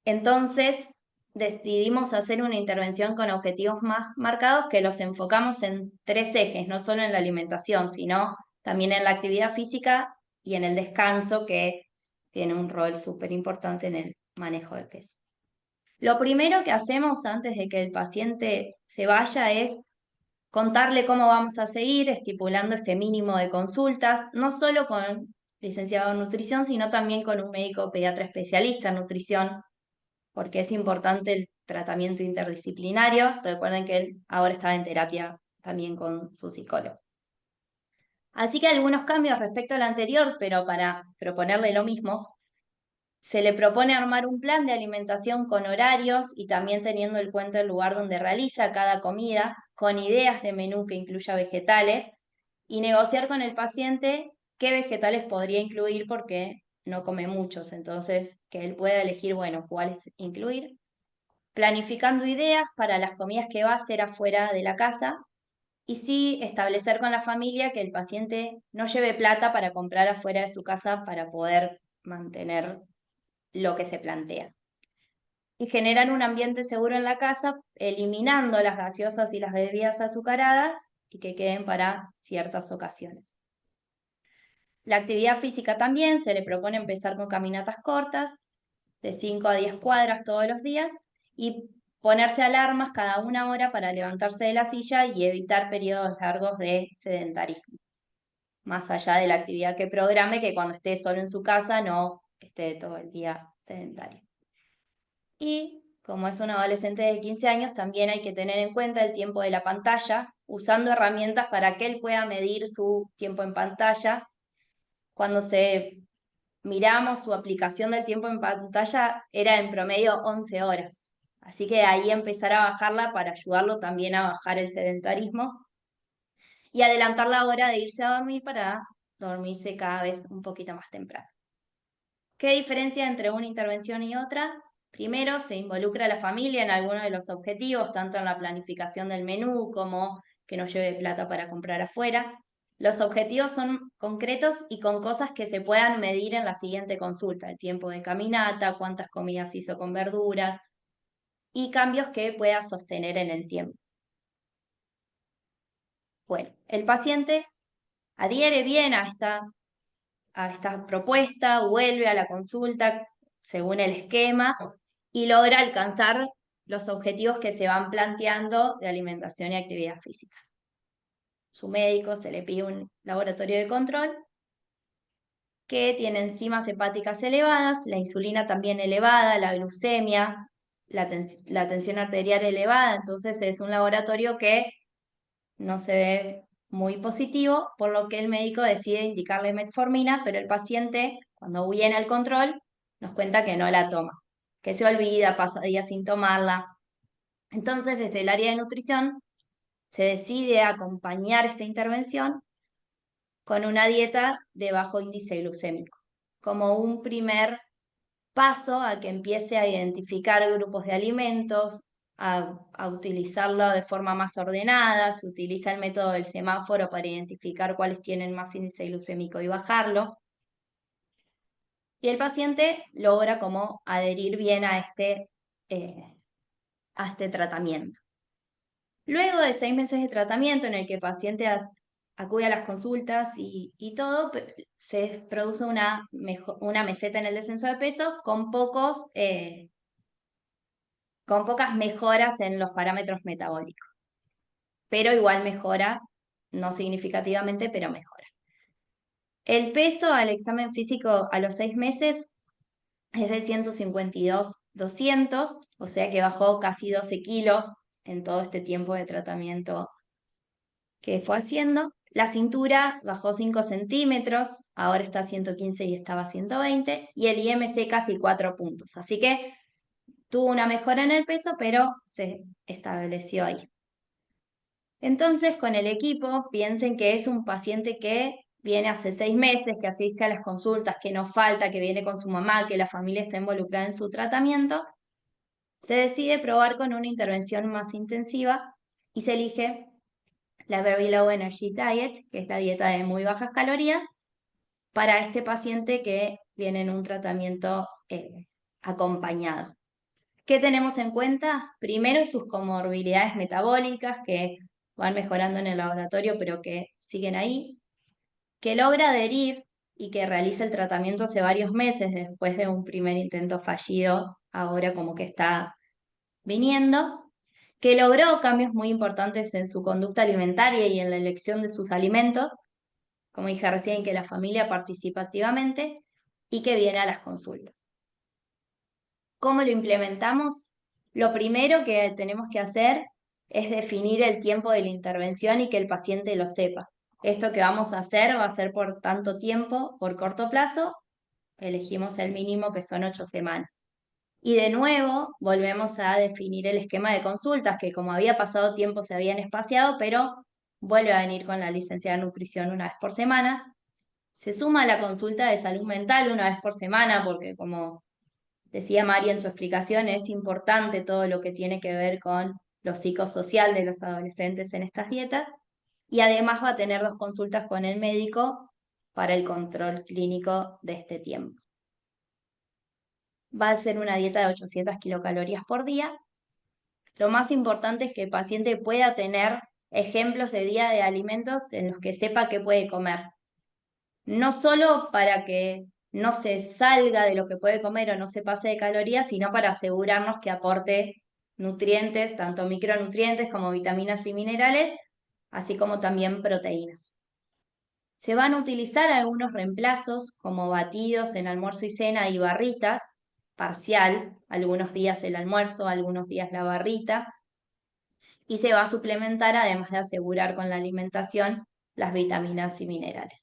Entonces decidimos hacer una intervención con objetivos más marcados que los enfocamos en 3 ejes, no solo en la alimentación, sino también en la actividad física y en el descanso, que tiene un rol súper importante en el manejo del peso. Lo primero que hacemos antes de que el paciente se vaya es contarle cómo vamos a seguir, estipulando este mínimo de consultas, no solo con licenciado en nutrición, sino también con un médico pediatra especialista en nutrición, porque es importante el tratamiento interdisciplinario. Recuerden que él ahora está en terapia también con su psicólogo. Así que algunos cambios respecto al anterior, pero para proponerle lo mismo, se le propone armar un plan de alimentación con horarios y también teniendo en cuenta el lugar donde realiza cada comida, con ideas de menú que incluya vegetales, y negociar con el paciente qué vegetales podría incluir porque no come muchos, entonces que él pueda elegir, bueno, cuáles incluir. Planificando ideas para las comidas que va a hacer afuera de la casa y sí establecer con la familia que el paciente no lleve plata para comprar afuera de su casa para poder mantener lo que se plantea. Y generar un ambiente seguro en la casa, eliminando las gaseosas y las bebidas azucaradas y que queden para ciertas ocasiones. La actividad física también se le propone empezar con caminatas cortas, de 5 a 10 cuadras todos los días, y ponerse alarmas cada 1 hora para levantarse de la silla y evitar periodos largos de sedentarismo. Más allá de la actividad que programe, que cuando esté solo en su casa no esté todo el día sedentario. Y como es un adolescente de 15 años, también hay que tener en cuenta el tiempo de la pantalla, usando herramientas para que él pueda medir su tiempo en pantalla. Cuando miramos su aplicación del tiempo en pantalla, era en promedio 11 horas. Así que ahí empezar a bajarla para ayudarlo también a bajar el sedentarismo y adelantar la hora de irse a dormir para dormirse cada vez un poquito más temprano. ¿Qué diferencia entre una intervención y otra? Primero, se involucra a la familia en alguno de los objetivos, tanto en la planificación del menú como que no lleve plata para comprar afuera. Los objetivos son concretos y con cosas que se puedan medir en la siguiente consulta: el tiempo de caminata, cuántas comidas hizo con verduras y cambios que pueda sostener en el tiempo. Bueno, el paciente adhiere bien a esta propuesta, vuelve a la consulta según el esquema y logra alcanzar los objetivos que se van planteando de alimentación y actividad física. Su médico se le pide un laboratorio de control que tiene enzimas hepáticas elevadas, la insulina también elevada, la glucemia, la tensión arterial elevada, entonces es un laboratorio que no se ve muy positivo, por lo que el médico decide indicarle metformina, pero el paciente, cuando viene al control, nos cuenta que no la toma, que se olvida, pasa días sin tomarla. Entonces, desde el área de nutrición, se decide acompañar esta intervención con una dieta de bajo índice glucémico, como un primer paso a que empiece a identificar grupos de alimentos, a utilizarlo de forma más ordenada. Se utiliza el método del semáforo para identificar cuáles tienen más índice glucémico y bajarlo. Y el paciente logra como adherir bien a este tratamiento. Luego de 6 meses de tratamiento en el que el paciente acude a las consultas y todo, se produce una meseta en el descenso de peso con pocas mejoras en los parámetros metabólicos. Pero igual mejora, no significativamente, pero mejora. El peso al examen físico a los 6 meses es de 152,200, o sea que bajó casi 12 kilos en todo este tiempo de tratamiento que fue haciendo. La cintura bajó 5 centímetros, ahora está a 115 y estaba a 120, y el IMC casi 4 puntos. Así que tuvo una mejora en el peso, pero se estableció ahí. Entonces, con el equipo, piensen que es un paciente que viene hace 6 meses, que asiste a las consultas, que no falta, que viene con su mamá, que la familia está involucrada en su tratamiento. Se decide probar con una intervención más intensiva y se elige la Very Low Energy Diet, que es la dieta de muy bajas calorías, para este paciente que viene en un tratamiento acompañado. ¿Qué tenemos en cuenta? Primero, sus comorbilidades metabólicas que van mejorando en el laboratorio, pero que siguen ahí. Que logra adherir y que realiza el tratamiento hace varios meses después de un primer intento fallido, ahora como que está viniendo. Que logró cambios muy importantes en su conducta alimentaria y en la elección de sus alimentos, como dije recién, que la familia participa activamente y que viene a las consultas. ¿Cómo lo implementamos? Lo primero que tenemos que hacer es definir el tiempo de la intervención y que el paciente lo sepa. Esto que vamos a hacer va a ser por tanto tiempo, por corto plazo, elegimos el mínimo que son 8 semanas. Y de nuevo volvemos a definir el esquema de consultas, que como había pasado tiempo se habían espaciado, pero vuelve a venir con la licenciada de nutrición una vez por semana. Se suma la consulta de salud mental una vez por semana, porque como decía Mari en su explicación, es importante todo lo que tiene que ver con lo psicosocial de los adolescentes en estas dietas. Y además va a tener 2 consultas con el médico para el control clínico de este tiempo. Va a ser una dieta de 800 kilocalorías por día. Lo más importante es que el paciente pueda tener ejemplos de día de alimentos en los que sepa qué puede comer. No solo para que no se salga de lo que puede comer o no se pase de calorías, sino para asegurarnos que aporte nutrientes, tanto micronutrientes como vitaminas y minerales, así como también proteínas. Se van a utilizar algunos reemplazos como batidos en almuerzo y cena y barritas, parcial, algunos días el almuerzo, algunos días la barrita, y se va a suplementar además de asegurar con la alimentación las vitaminas y minerales.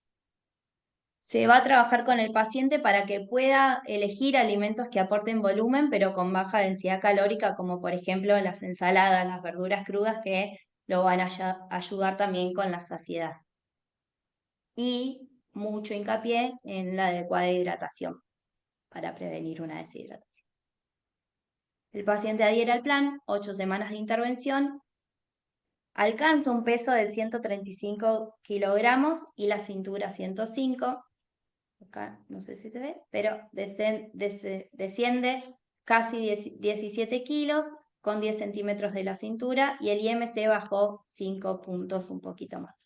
Se va a trabajar con el paciente para que pueda elegir alimentos que aporten volumen, pero con baja densidad calórica, como por ejemplo las ensaladas, las verduras crudas, que lo van a ayudar también con la saciedad. Y mucho hincapié en la adecuada hidratación para prevenir una deshidratación. El paciente adhiere al plan, 8 semanas de intervención, alcanza un peso de 135 kilogramos y la cintura 105. Acá no sé si se ve, pero desciende casi 17 kilos con 10 centímetros de la cintura y el IMC bajó 5 puntos, un poquito más.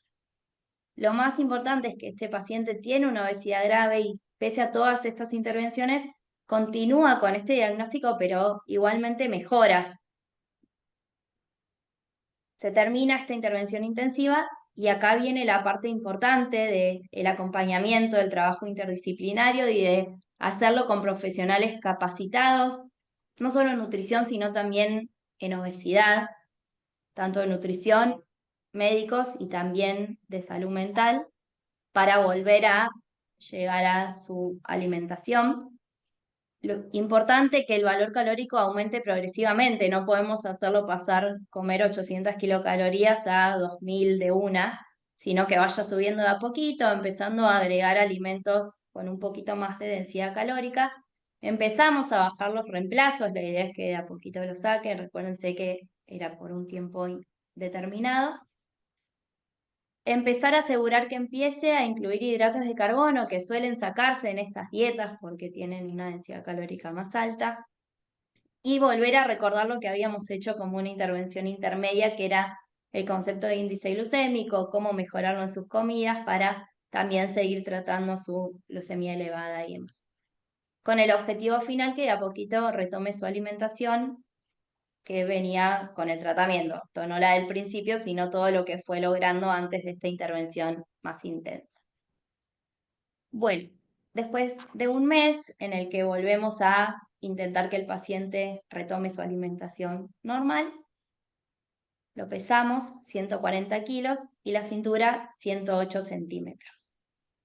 Lo más importante es que este paciente tiene una obesidad grave y pese a todas estas intervenciones, continúa con este diagnóstico, pero igualmente mejora. Se termina esta intervención intensiva y acá viene la parte importante del acompañamiento, del trabajo interdisciplinario y de hacerlo con profesionales capacitados, no solo en nutrición, sino también en obesidad, tanto de nutrición, médicos y también de salud mental, para volver a llegar a su alimentación. Lo importante es que el valor calórico aumente progresivamente, no podemos hacerlo pasar comer 800 kilocalorías a 2000 de una, sino que vaya subiendo de a poquito, empezando a agregar alimentos con un poquito más de densidad calórica. Empezamos a bajar los reemplazos, la idea es que de a poquito lo saquen, recuérdense que era por un tiempo determinado. Empezar a asegurar que empiece a incluir hidratos de carbono que suelen sacarse en estas dietas porque tienen una densidad calórica más alta. Y volver a recordar lo que habíamos hecho como una intervención intermedia, que era el concepto de índice glucémico, cómo mejorarlo en sus comidas para también seguir tratando su glucemia elevada y demás. Con el objetivo final que de a poquito retome su alimentación que venía con el tratamiento, esto no la del principio, sino todo lo que fue logrando antes de esta intervención más intensa. Bueno, después de un mes en el que volvemos a intentar que el paciente retome su alimentación normal, lo pesamos, 140 kilos, y la cintura, 108 centímetros.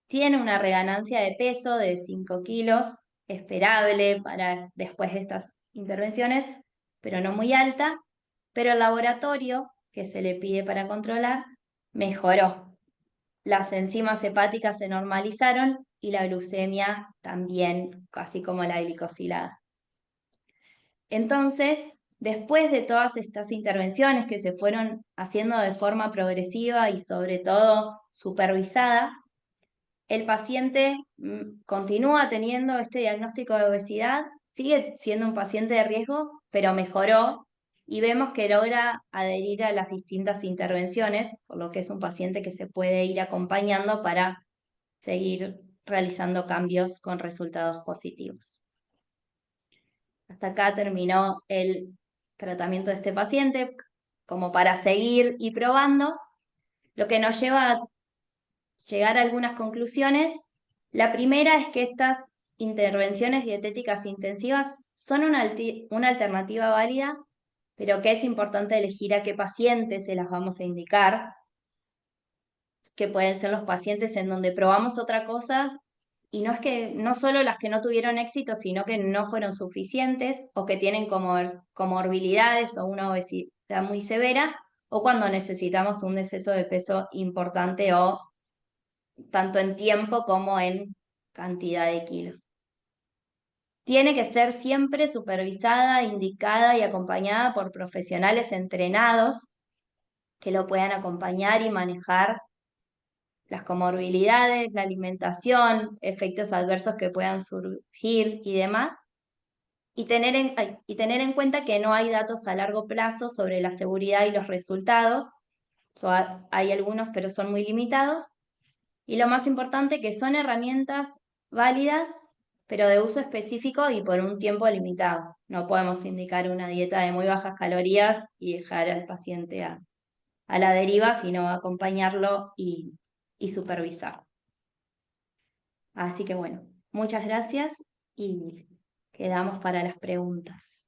Tiene una reganancia de peso de 5 kilos, esperable para después de estas intervenciones, pero no muy alta, pero el laboratorio que se le pide para controlar mejoró. Las enzimas hepáticas se normalizaron y la glucemia también, así como la glicosilada. Entonces, después de todas estas intervenciones que se fueron haciendo de forma progresiva y sobre todo supervisada, el paciente continúa teniendo este diagnóstico de obesidad, sigue siendo un paciente de riesgo, pero mejoró y vemos que logra adherir a las distintas intervenciones, por lo que es un paciente que se puede ir acompañando para seguir realizando cambios con resultados positivos. Hasta acá terminó el tratamiento de este paciente, como para seguir y probando, lo que nos lleva a llegar a algunas conclusiones. La primera es que estas intervenciones dietéticas intensivas son una alternativa válida, pero que es importante elegir a qué pacientes se las vamos a indicar, que pueden ser los pacientes en donde probamos otra cosa y no es que no solo las que no tuvieron éxito, sino que no fueron suficientes o que tienen comorbilidades o una obesidad muy severa, o cuando necesitamos un deceso de peso importante o tanto en tiempo como en cantidad de kilos. Tiene que ser siempre supervisada, indicada y acompañada por profesionales entrenados que lo puedan acompañar y manejar las comorbilidades, la alimentación, efectos adversos que puedan surgir y demás. Y tener en cuenta que no hay datos a largo plazo sobre la seguridad y los resultados. Hay algunos, pero son muy limitados. Y lo más importante, que son herramientas válidas, pero de uso específico y por un tiempo limitado. No podemos indicar una dieta de muy bajas calorías y dejar al paciente a la deriva, sino acompañarlo y supervisar. Así que bueno, muchas gracias y quedamos para las preguntas.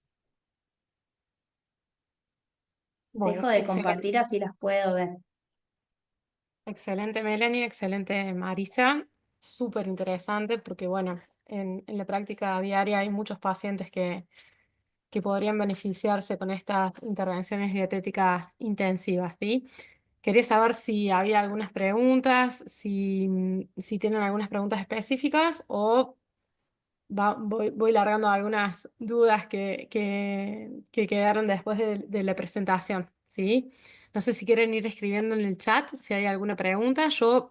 Bueno, Dejo de excelente. compartir así las puedo ver. Excelente, Melanie, excelente, Marisa. Súper interesante porque, bueno, en la práctica diaria hay muchos pacientes que podrían beneficiarse con estas intervenciones dietéticas intensivas, ¿sí? Quería saber si había algunas preguntas, si tienen algunas preguntas específicas o voy largando algunas dudas que quedaron después de la presentación, ¿sí? No sé si quieren ir escribiendo en el chat si hay alguna pregunta. Yo,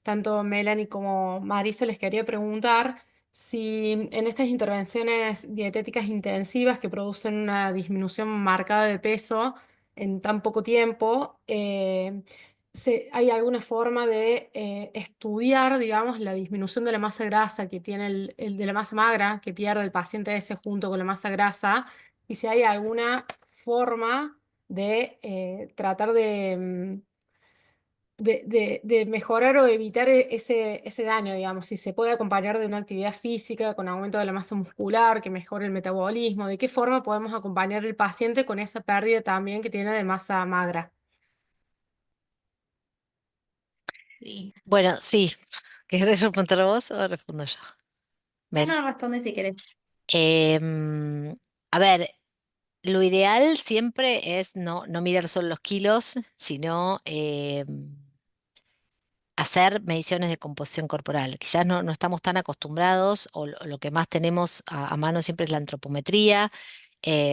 tanto Melanie como Marisa, les quería preguntar si en estas intervenciones dietéticas intensivas que producen una disminución marcada de peso en tan poco tiempo, ¿hay alguna forma de estudiar, digamos, la disminución de la masa grasa que tiene de la masa magra que pierde el paciente ese junto con la masa grasa? Y si hay alguna forma de tratar de mejorar o evitar ese daño, digamos, si se puede acompañar de una actividad física con aumento de la masa muscular, que mejore el metabolismo, ¿de qué forma podemos acompañar al paciente con esa pérdida también que tiene de masa magra? Sí. Bueno, sí. ¿Querés responder vos o respondo yo? No, Mel. no, responde si querés. Em, a ver, lo ideal siempre es no mirar solo los kilos, sino hacer mediciones de composición corporal. Quizás no estamos tan acostumbrados o lo que más tenemos a mano siempre es la antropometría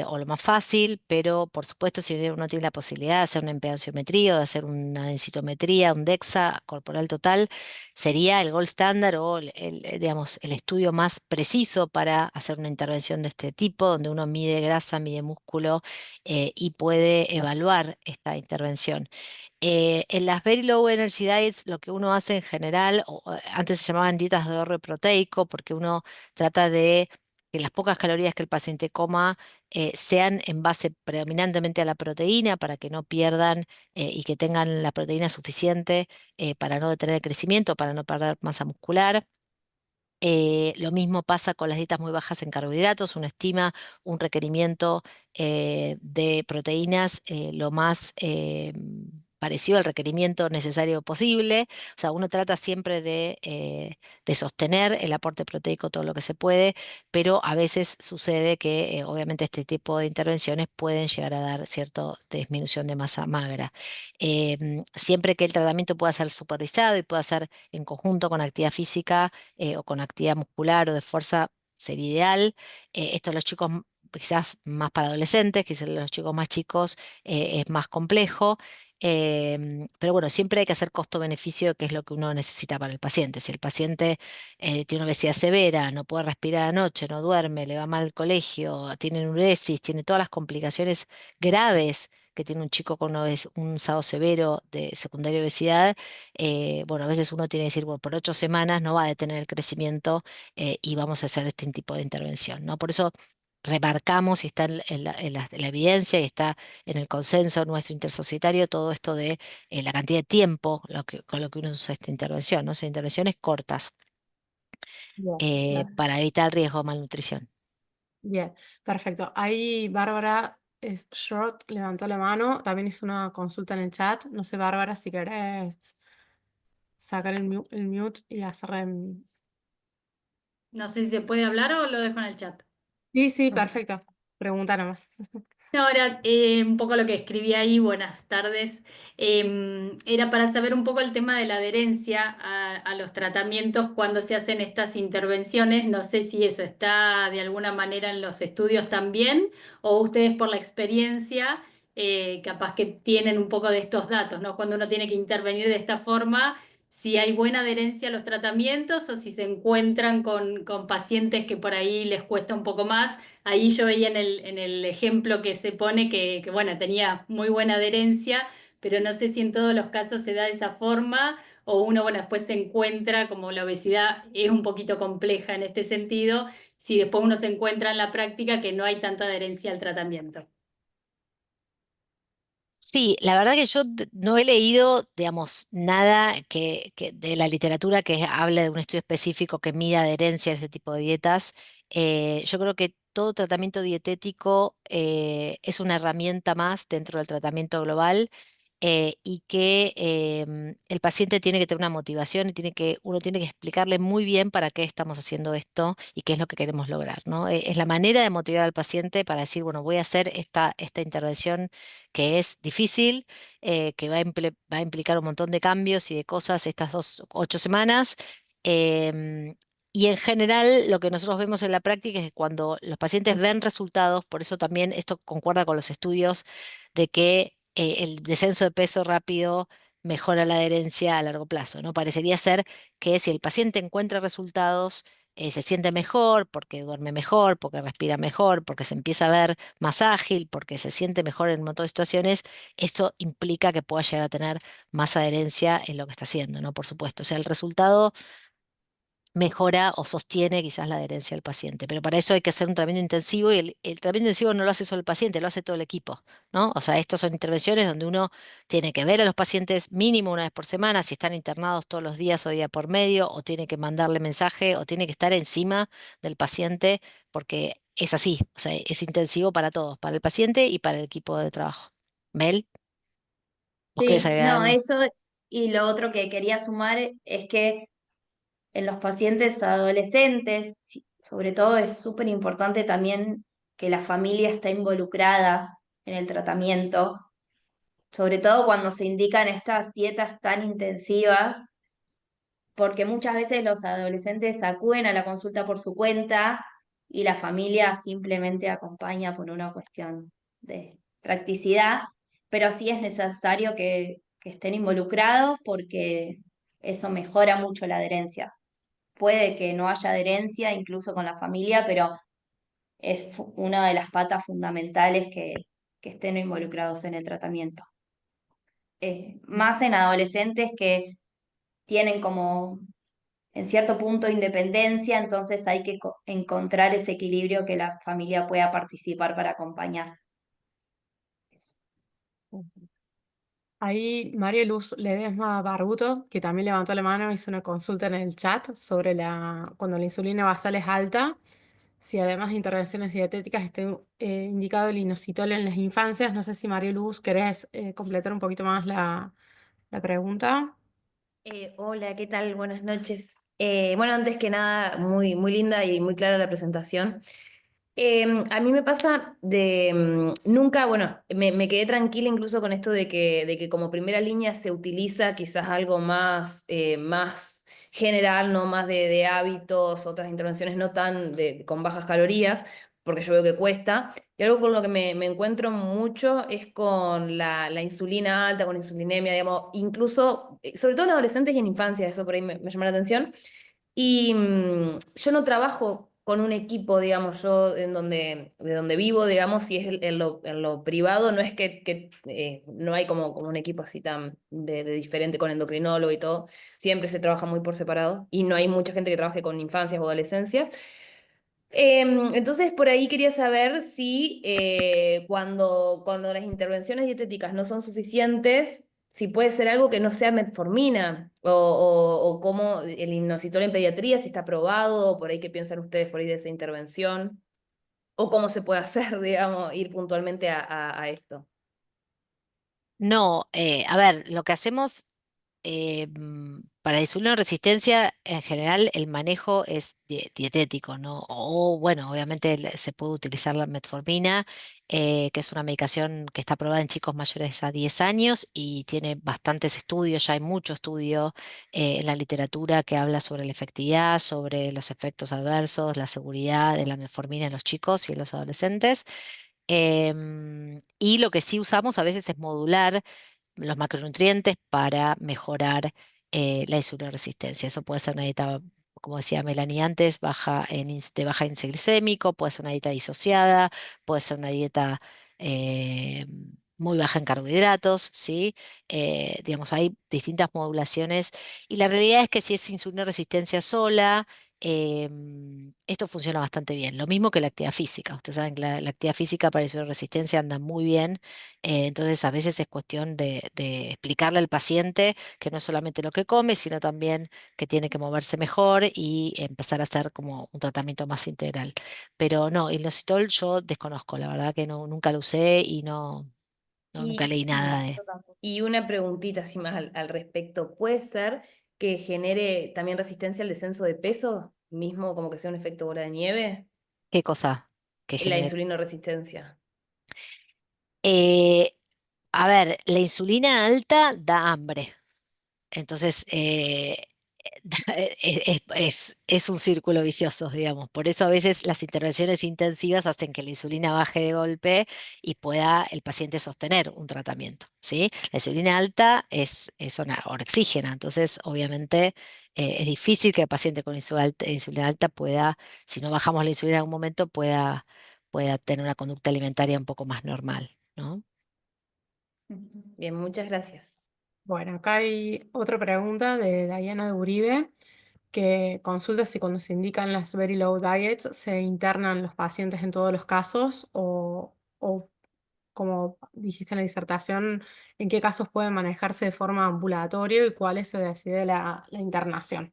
o lo más fácil, pero por supuesto si uno tiene la posibilidad de hacer una impedanciometría o de hacer una densitometría, un DEXA corporal total, sería el gold standard o digamos, el estudio más preciso para hacer una intervención de este tipo, donde uno mide grasa, mide músculo y puede evaluar esta intervención. En las Very Low Energy Diets, lo que uno hace en general, antes se llamaban dietas de ahorro proteico, porque uno trata de que las pocas calorías que el paciente coma sean en base predominantemente a la proteína, para que no pierdan y que tengan la proteína suficiente para no detener el crecimiento, para no perder masa muscular. Lo mismo pasa con las dietas muy bajas en carbohidratos. Uno estima un requerimiento de proteínas lo más parecido al requerimiento necesario posible. O sea, uno trata siempre de sostener el aporte proteico todo lo que se puede, pero a veces sucede que obviamente este tipo de intervenciones pueden llegar a dar cierta disminución de masa magra. Siempre que el tratamiento pueda ser supervisado y pueda ser en conjunto con actividad física o con actividad muscular o de fuerza sería ideal. Esto los chicos quizás más para adolescentes, quizás los chicos más chicos es más complejo. Pero bueno, siempre hay que hacer costo-beneficio, que es lo que uno necesita para el paciente. Si el paciente tiene una obesidad severa, no puede respirar anoche, no duerme, le va mal al colegio, tiene enuresis, tiene todas las complicaciones graves que tiene un chico con un estado severo de secundaria obesidad, bueno, a veces uno tiene que decir, bueno, por 8 semanas no va a detener el crecimiento y vamos a hacer este tipo de intervención, ¿no? Por eso remarcamos y está en la evidencia y está en el consenso nuestro intersocietario todo esto de la cantidad de tiempo con lo que uno usa esta intervención, ¿no? Son intervenciones cortas Bien, para evitar el riesgo de malnutrición. bien, perfecto. Ahí Bárbara Short levantó la mano, también hizo una consulta en el chat. No sé, Bárbara, si querés sacar el mute y hacer... No sé si se puede hablar o lo dejo en el chat. Sí, sí, perfecto. Pregunta nomás. No, ahora, un poco lo que escribí ahí, buenas tardes, era para saber un poco el tema de la adherencia a los tratamientos cuando se hacen estas intervenciones. No sé si eso está de alguna manera en los estudios también, o ustedes por la experiencia, capaz que tienen un poco de estos datos, ¿no? Cuando uno tiene que intervenir de esta forma, si hay buena adherencia a los tratamientos o si se encuentran con pacientes que por ahí les cuesta un poco más. Ahí yo veía en el ejemplo que se pone que, bueno, tenía muy buena adherencia, pero no sé si en todos los casos se da de esa forma o uno, bueno, después se encuentra, como la obesidad es un poquito compleja en este sentido, si después uno se encuentra en la práctica que no hay tanta adherencia al tratamiento. Sí, la verdad que yo no he leído, digamos, nada que de la literatura que hable de un estudio específico que mida adherencia a este tipo de dietas. Yo creo que todo tratamiento dietético es una herramienta más dentro del tratamiento global y que el paciente tiene que tener una motivación y uno tiene que explicarle muy bien para qué estamos haciendo esto y qué es lo que queremos lograr, ¿no? Es la manera de motivar al paciente para decir, bueno, voy a hacer esta intervención que es difícil, que va a implicar un montón de cambios y de cosas estas 8 semanas. em, y en general, lo que nosotros vemos en la práctica es que cuando los pacientes ven resultados, por eso también esto concuerda con los estudios de que el descenso de peso rápido mejora la adherencia a largo plazo, ¿no? Parecería ser que si el paciente encuentra resultados, se siente mejor, porque duerme mejor, porque respira mejor, porque se empieza a ver más ágil, porque se siente mejor en un montón de situaciones, esto implica que pueda llegar a tener más adherencia en lo que está haciendo, ¿no? Por supuesto. O sea, el resultado mejora o sostiene quizás la adherencia del paciente. Pero para eso hay que hacer un tratamiento intensivo y el tratamiento intensivo no lo hace solo el paciente, lo hace todo el equipo, ¿no? O sea, estas son intervenciones donde uno tiene que ver a los pacientes mínimo una vez por semana, si están internados todos los días o día por medio, o tiene que mandarle mensaje, o tiene que estar encima del paciente, porque es así, o sea, es intensivo para todos, para el paciente y para el equipo de trabajo. Mel, ¿vos querés Sí, agregar no, algo? eso y lo otro que quería sumar es que en los pacientes adolescentes, sobre todo es súper importante también que la familia esté involucrada en el tratamiento, sobre todo cuando se indican estas dietas tan intensivas, porque muchas veces los adolescentes acuden a la consulta por su cuenta y la familia simplemente acompaña por una cuestión de practicidad, pero sí es necesario que estén involucrados porque eso mejora mucho la adherencia. Puede que no haya adherencia incluso con la familia, pero es una de las patas fundamentales que estén involucrados en el tratamiento. Más en adolescentes que tienen como en cierto punto independencia, entonces hay que encontrar ese equilibrio que la familia pueda participar para acompañar. Ahí María Luz Ledesma Barbuto, que también levantó la mano, hizo una consulta en el chat sobre cuando la insulina basal es alta, si además de intervenciones dietéticas está indicado el inositol en las infancias. No sé si María Luz querés completar un poquito más la pregunta. Hola, ¿qué tal? Buenas noches. Bueno, antes que nada, muy, muy linda y muy clara la presentación. A mí me pasa nunca, bueno, me quedé tranquila incluso con esto de que como primera línea se utiliza quizás algo más general, no más de hábitos, otras intervenciones no tan con bajas calorías, porque yo veo que cuesta. Y algo con lo que me encuentro mucho es con la insulina alta, con insulinemia, digamos, incluso, sobre todo en adolescentes y en infancia, eso por ahí me llama la atención. Y yo no trabajo con un equipo, digamos, yo de donde vivo, digamos, si es en lo privado, no es que no hay como un equipo así tan de diferente con endocrinólogo y todo, siempre se trabaja muy por separado y no hay mucha gente que trabaje con infancias o adolescencias. Entonces, por ahí quería saber si cuando las intervenciones dietéticas no son suficientes, si puede ser algo que no sea metformina o cómo el inositol en pediatría, si está aprobado, o por ahí qué piensan ustedes por ahí de esa intervención, o cómo se puede hacer, digamos, ir puntualmente a esto. No, a ver, lo que hacemos para la insulina resistencia, en general, el manejo es dietético, ¿no? O, bueno, obviamente se puede utilizar la metformina, que es una medicación que está aprobada en chicos mayores a 10 años y tiene bastantes estudios, ya hay mucho estudio en la literatura que habla sobre la efectividad, sobre los efectos adversos, la seguridad de la metformina en los chicos y en los adolescentes. Y lo que sí usamos a veces es modular los macronutrientes para mejorar la insulino-resistencia. Eso puede ser una dieta, como decía Melanie antes, de baja índice glicémico, puede ser una dieta disociada, puede ser una dieta eh, muy baja en carbohidratos, ¿sí? Digamos, hay distintas modulaciones y la realidad es que si es insulino-resistencia sola, esto funciona bastante bien. Lo mismo que la actividad física. Ustedes saben que la actividad física para insulino-resistencia anda muy bien, entonces, a veces es cuestión de explicarle al paciente que no es solamente lo que come, sino también que tiene que moverse mejor y empezar a hacer como un tratamiento más integral. Pero no, inositol yo desconozco, la verdad que no, nunca lo usé y nunca Y, leí nada de y una preguntita así más al respecto. ¿Puede ser que genere también resistencia al descenso de peso, mismo como que sea un efecto bola de nieve? qué cosa que La genere. insulina resistencia. Eh, a ver, la insulina alta da hambre. Entonces, es un círculo vicioso, digamos. Por eso a veces las intervenciones intensivas hacen que la insulina baje de golpe y pueda el paciente sostener un tratamiento, ¿sí? La insulina alta es una orexígena, entonces obviamente es difícil que el paciente con insulina alta pueda, si no bajamos la insulina en algún momento, pueda tener una conducta alimentaria un poco más normal, ¿no? Bien, muchas gracias. Bueno, acá hay otra pregunta de Diana de Uribe, que consulta si cuando se indican las very low diets se internan los pacientes en todos los casos o como dijiste en la disertación, en qué casos pueden manejarse de forma ambulatoria y cuáles se decide la internación.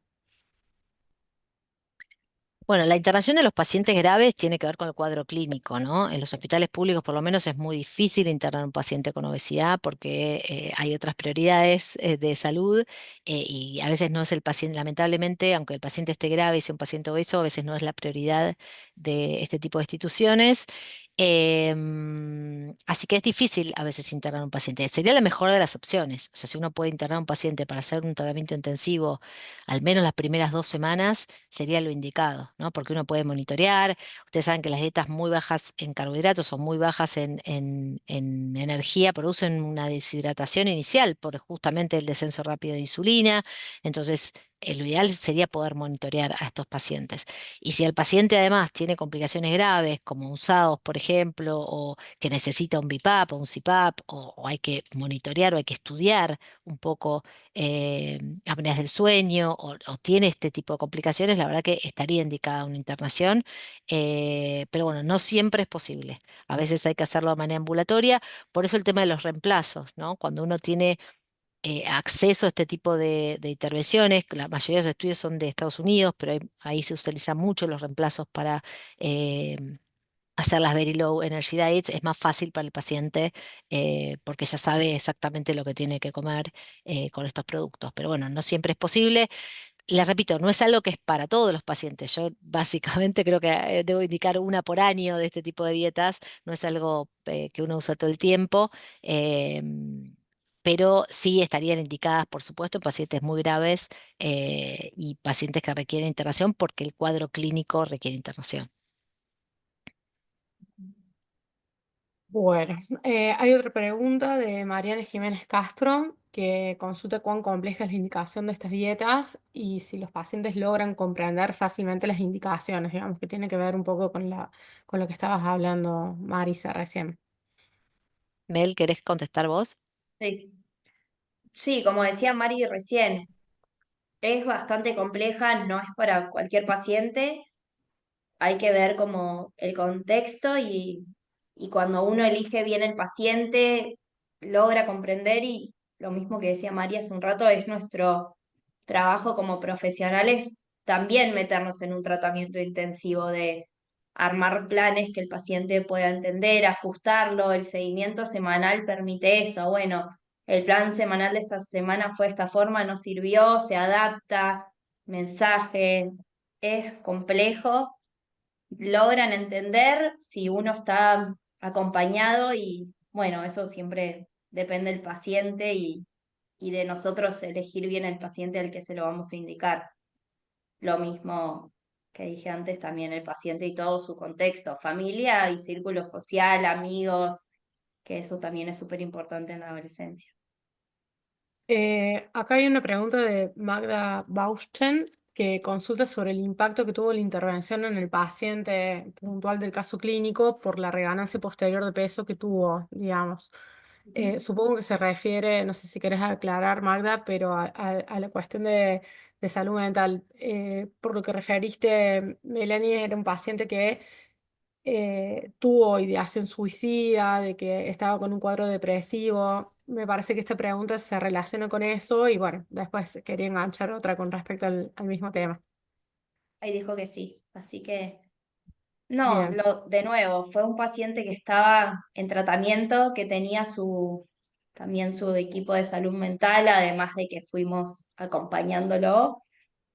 Bueno, la internación de los pacientes graves tiene que ver con el cuadro clínico, ¿no? En los hospitales públicos, por lo menos, es muy difícil internar a un paciente con obesidad porque hay otras prioridades de salud y a veces no es el paciente, lamentablemente, aunque el paciente esté grave y sea un paciente obeso, a veces no es la prioridad de este tipo de instituciones. Así que es difícil a veces internar a un paciente. Sería la mejor de las opciones. O sea, si uno puede internar a un paciente para hacer un tratamiento intensivo, al menos las primeras 2 semanas sería lo indicado, ¿no? Porque uno puede monitorear. Ustedes saben que las dietas muy bajas en carbohidratos o muy bajas en energía producen una deshidratación inicial por justamente el descenso rápido de insulina. Entonces, lo ideal sería poder monitorear a estos pacientes. Y si el paciente además tiene complicaciones graves, como un SAOS, por ejemplo, o que necesita un BiPAP o un CPAP, o hay que monitorear o hay que estudiar un poco apneas del sueño o tiene este tipo de complicaciones, la verdad que estaría indicada una internación, pero bueno, no siempre es posible. A veces hay que hacerlo de manera ambulatoria, por eso el tema de los reemplazos, ¿no? Cuando uno tiene acceso a este tipo de intervenciones, la mayoría de los estudios son de Estados Unidos, pero ahí se utilizan mucho los reemplazos para eh, hacer las very low energy diets. Es más fácil para el paciente porque ya sabe exactamente lo que tiene que comer con estos productos. Pero bueno, no siempre es posible. Les repito, no es algo que es para todos los pacientes. Yo básicamente creo que debo indicar una por año de este tipo de dietas. No es algo que uno usa todo el tiempo. Pero sí estarían indicadas, por supuesto, en pacientes muy graves y pacientes que requieren internación porque el cuadro clínico requiere internación. Bueno, hay otra pregunta de Mariana Jiménez Castro que consulta cuán compleja es la indicación de estas dietas y si los pacientes logran comprender fácilmente las indicaciones, digamos que tiene que ver un poco con lo que estabas hablando, Marisa, recién. Mel, ¿querés contestar vos? Sí, sí, como decía Mari recién, es bastante compleja, no es para cualquier paciente, hay que ver como el contexto y cuando uno elige bien el paciente, logra comprender y lo mismo que decía María hace un rato, es nuestro trabajo como profesionales también meternos en un tratamiento intensivo de armar planes que el paciente pueda entender, ajustarlo, el seguimiento semanal permite eso, bueno, el plan semanal de esta semana fue de esta forma, no sirvió, se adapta, mensaje, es complejo, logran entender si uno está acompañado y bueno, eso siempre depende del paciente y de nosotros elegir bien el paciente al que se lo vamos a indicar. Lo mismo que dije antes, también el paciente y todo su contexto, familia y círculo social, amigos, que eso también es súper importante en la adolescencia. Acá hay una pregunta de Magda Bauschen que consulta sobre el impacto que tuvo la intervención en el paciente puntual del caso clínico por la reganancia posterior de peso que tuvo, digamos. Supongo que se refiere, no sé si querés aclarar, Magda, pero a la cuestión de salud mental. Por lo que referiste, Melanie era un paciente que tuvo ideación suicida, de que estaba con un cuadro depresivo. Me parece que esta pregunta se relaciona con eso y bueno, después quería enganchar otra con respecto al mismo tema. Ahí dijo que sí, así que no, Bien. de nuevo, fue un paciente que estaba en tratamiento, que tenía también su equipo de salud mental, además de que fuimos acompañándolo,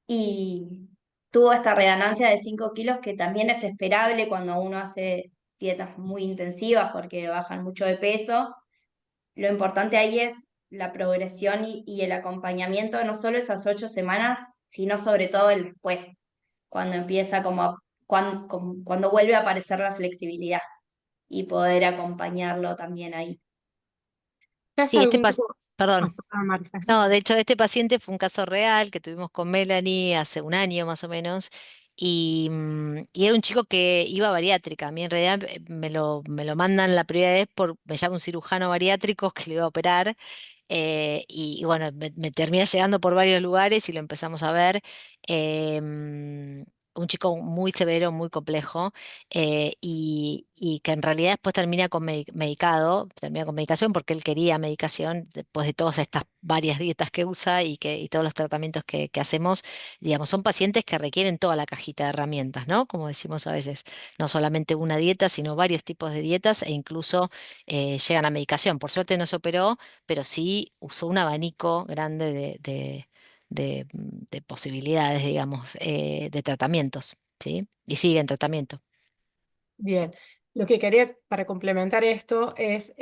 y tuvo esta reganancia de 5 kilos que también es esperable cuando uno hace dietas muy intensivas porque bajan mucho de peso. Lo importante ahí es la progresión y el acompañamiento, no solo esas 8 semanas, sino sobre todo el después, cuando empieza cuando vuelve a aparecer la flexibilidad y poder acompañarlo también ahí. ¿Qué hace Sí, algún tipo... perdón. Marisa. No, de hecho, este paciente fue un caso real que tuvimos con Melanie hace un año más o menos, y era un chico que iba a bariátrica. A mí en realidad me lo mandan la primera vez me llama un cirujano bariátrico que le iba a operar, y bueno, me termina llegando por varios lugares y lo empezamos a ver. Un chico muy severo, muy complejo, y que en realidad después termina medicado, termina con medicación porque él quería medicación después de todas estas varias dietas que usa y todos los tratamientos que hacemos. Digamos, son pacientes que requieren toda la cajita de herramientas, ¿no? Como decimos a veces, no solamente una dieta, sino varios tipos de dietas e incluso llegan a medicación. Por suerte no se operó, pero sí usó un abanico grande de posibilidades, digamos, de tratamientos, ¿sí? Y sigue en tratamiento. Bien, lo que quería para complementar esto es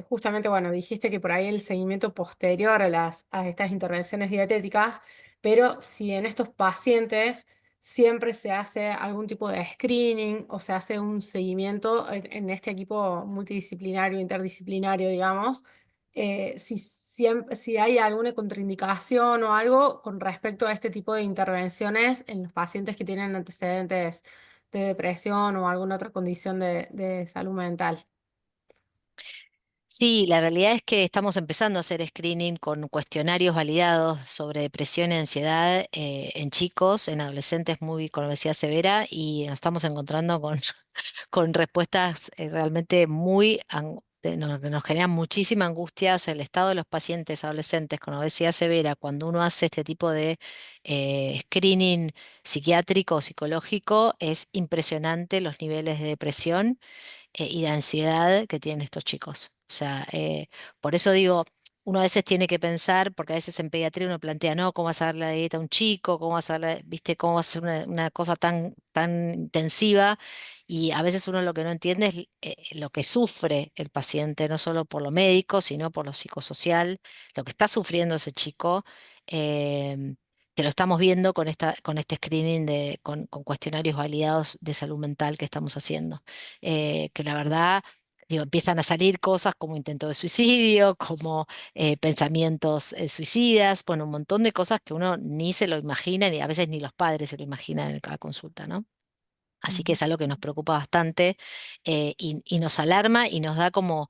justamente, bueno, dijiste que por ahí el seguimiento posterior a estas intervenciones dietéticas, pero si en estos pacientes siempre se hace algún tipo de screening o se hace un seguimiento en este equipo multidisciplinario, interdisciplinario, digamos, si hay alguna contraindicación o algo con respecto a este tipo de intervenciones en los pacientes que tienen antecedentes de depresión o alguna otra condición de salud mental. Sí, la realidad es que estamos empezando a hacer screening con cuestionarios validados sobre depresión y ansiedad en chicos, en adolescentes con obesidad severa, y nos estamos encontrando con respuestas realmente que nos generan muchísima angustia. O sea, el estado de los pacientes adolescentes con obesidad severa, cuando uno hace este tipo de screening psiquiátrico o psicológico, es impresionante los niveles de depresión y de ansiedad que tienen estos chicos. O sea, por eso digo, uno a veces tiene que pensar, porque a veces en pediatría uno plantea, no, ¿cómo vas a dar la dieta a un chico? ¿Cómo vas a darle, viste, cómo vas a hacer una cosa tan intensiva? Y a veces uno lo que no entiende es lo que sufre el paciente, no solo por lo médico, sino por lo psicosocial, lo que está sufriendo ese chico. em, que lo estamos viendo con este screening con cuestionarios validados de salud mental que estamos haciendo, que la verdad digo, empiezan a salir cosas como intento de suicidio, como pensamientos suicidas, bueno, un montón de cosas que uno ni se lo imagina, ni a veces ni los padres se lo imaginan en cada consulta, ¿no? Así que Ujú. es algo que nos preocupa bastante y nos alarma y nos da como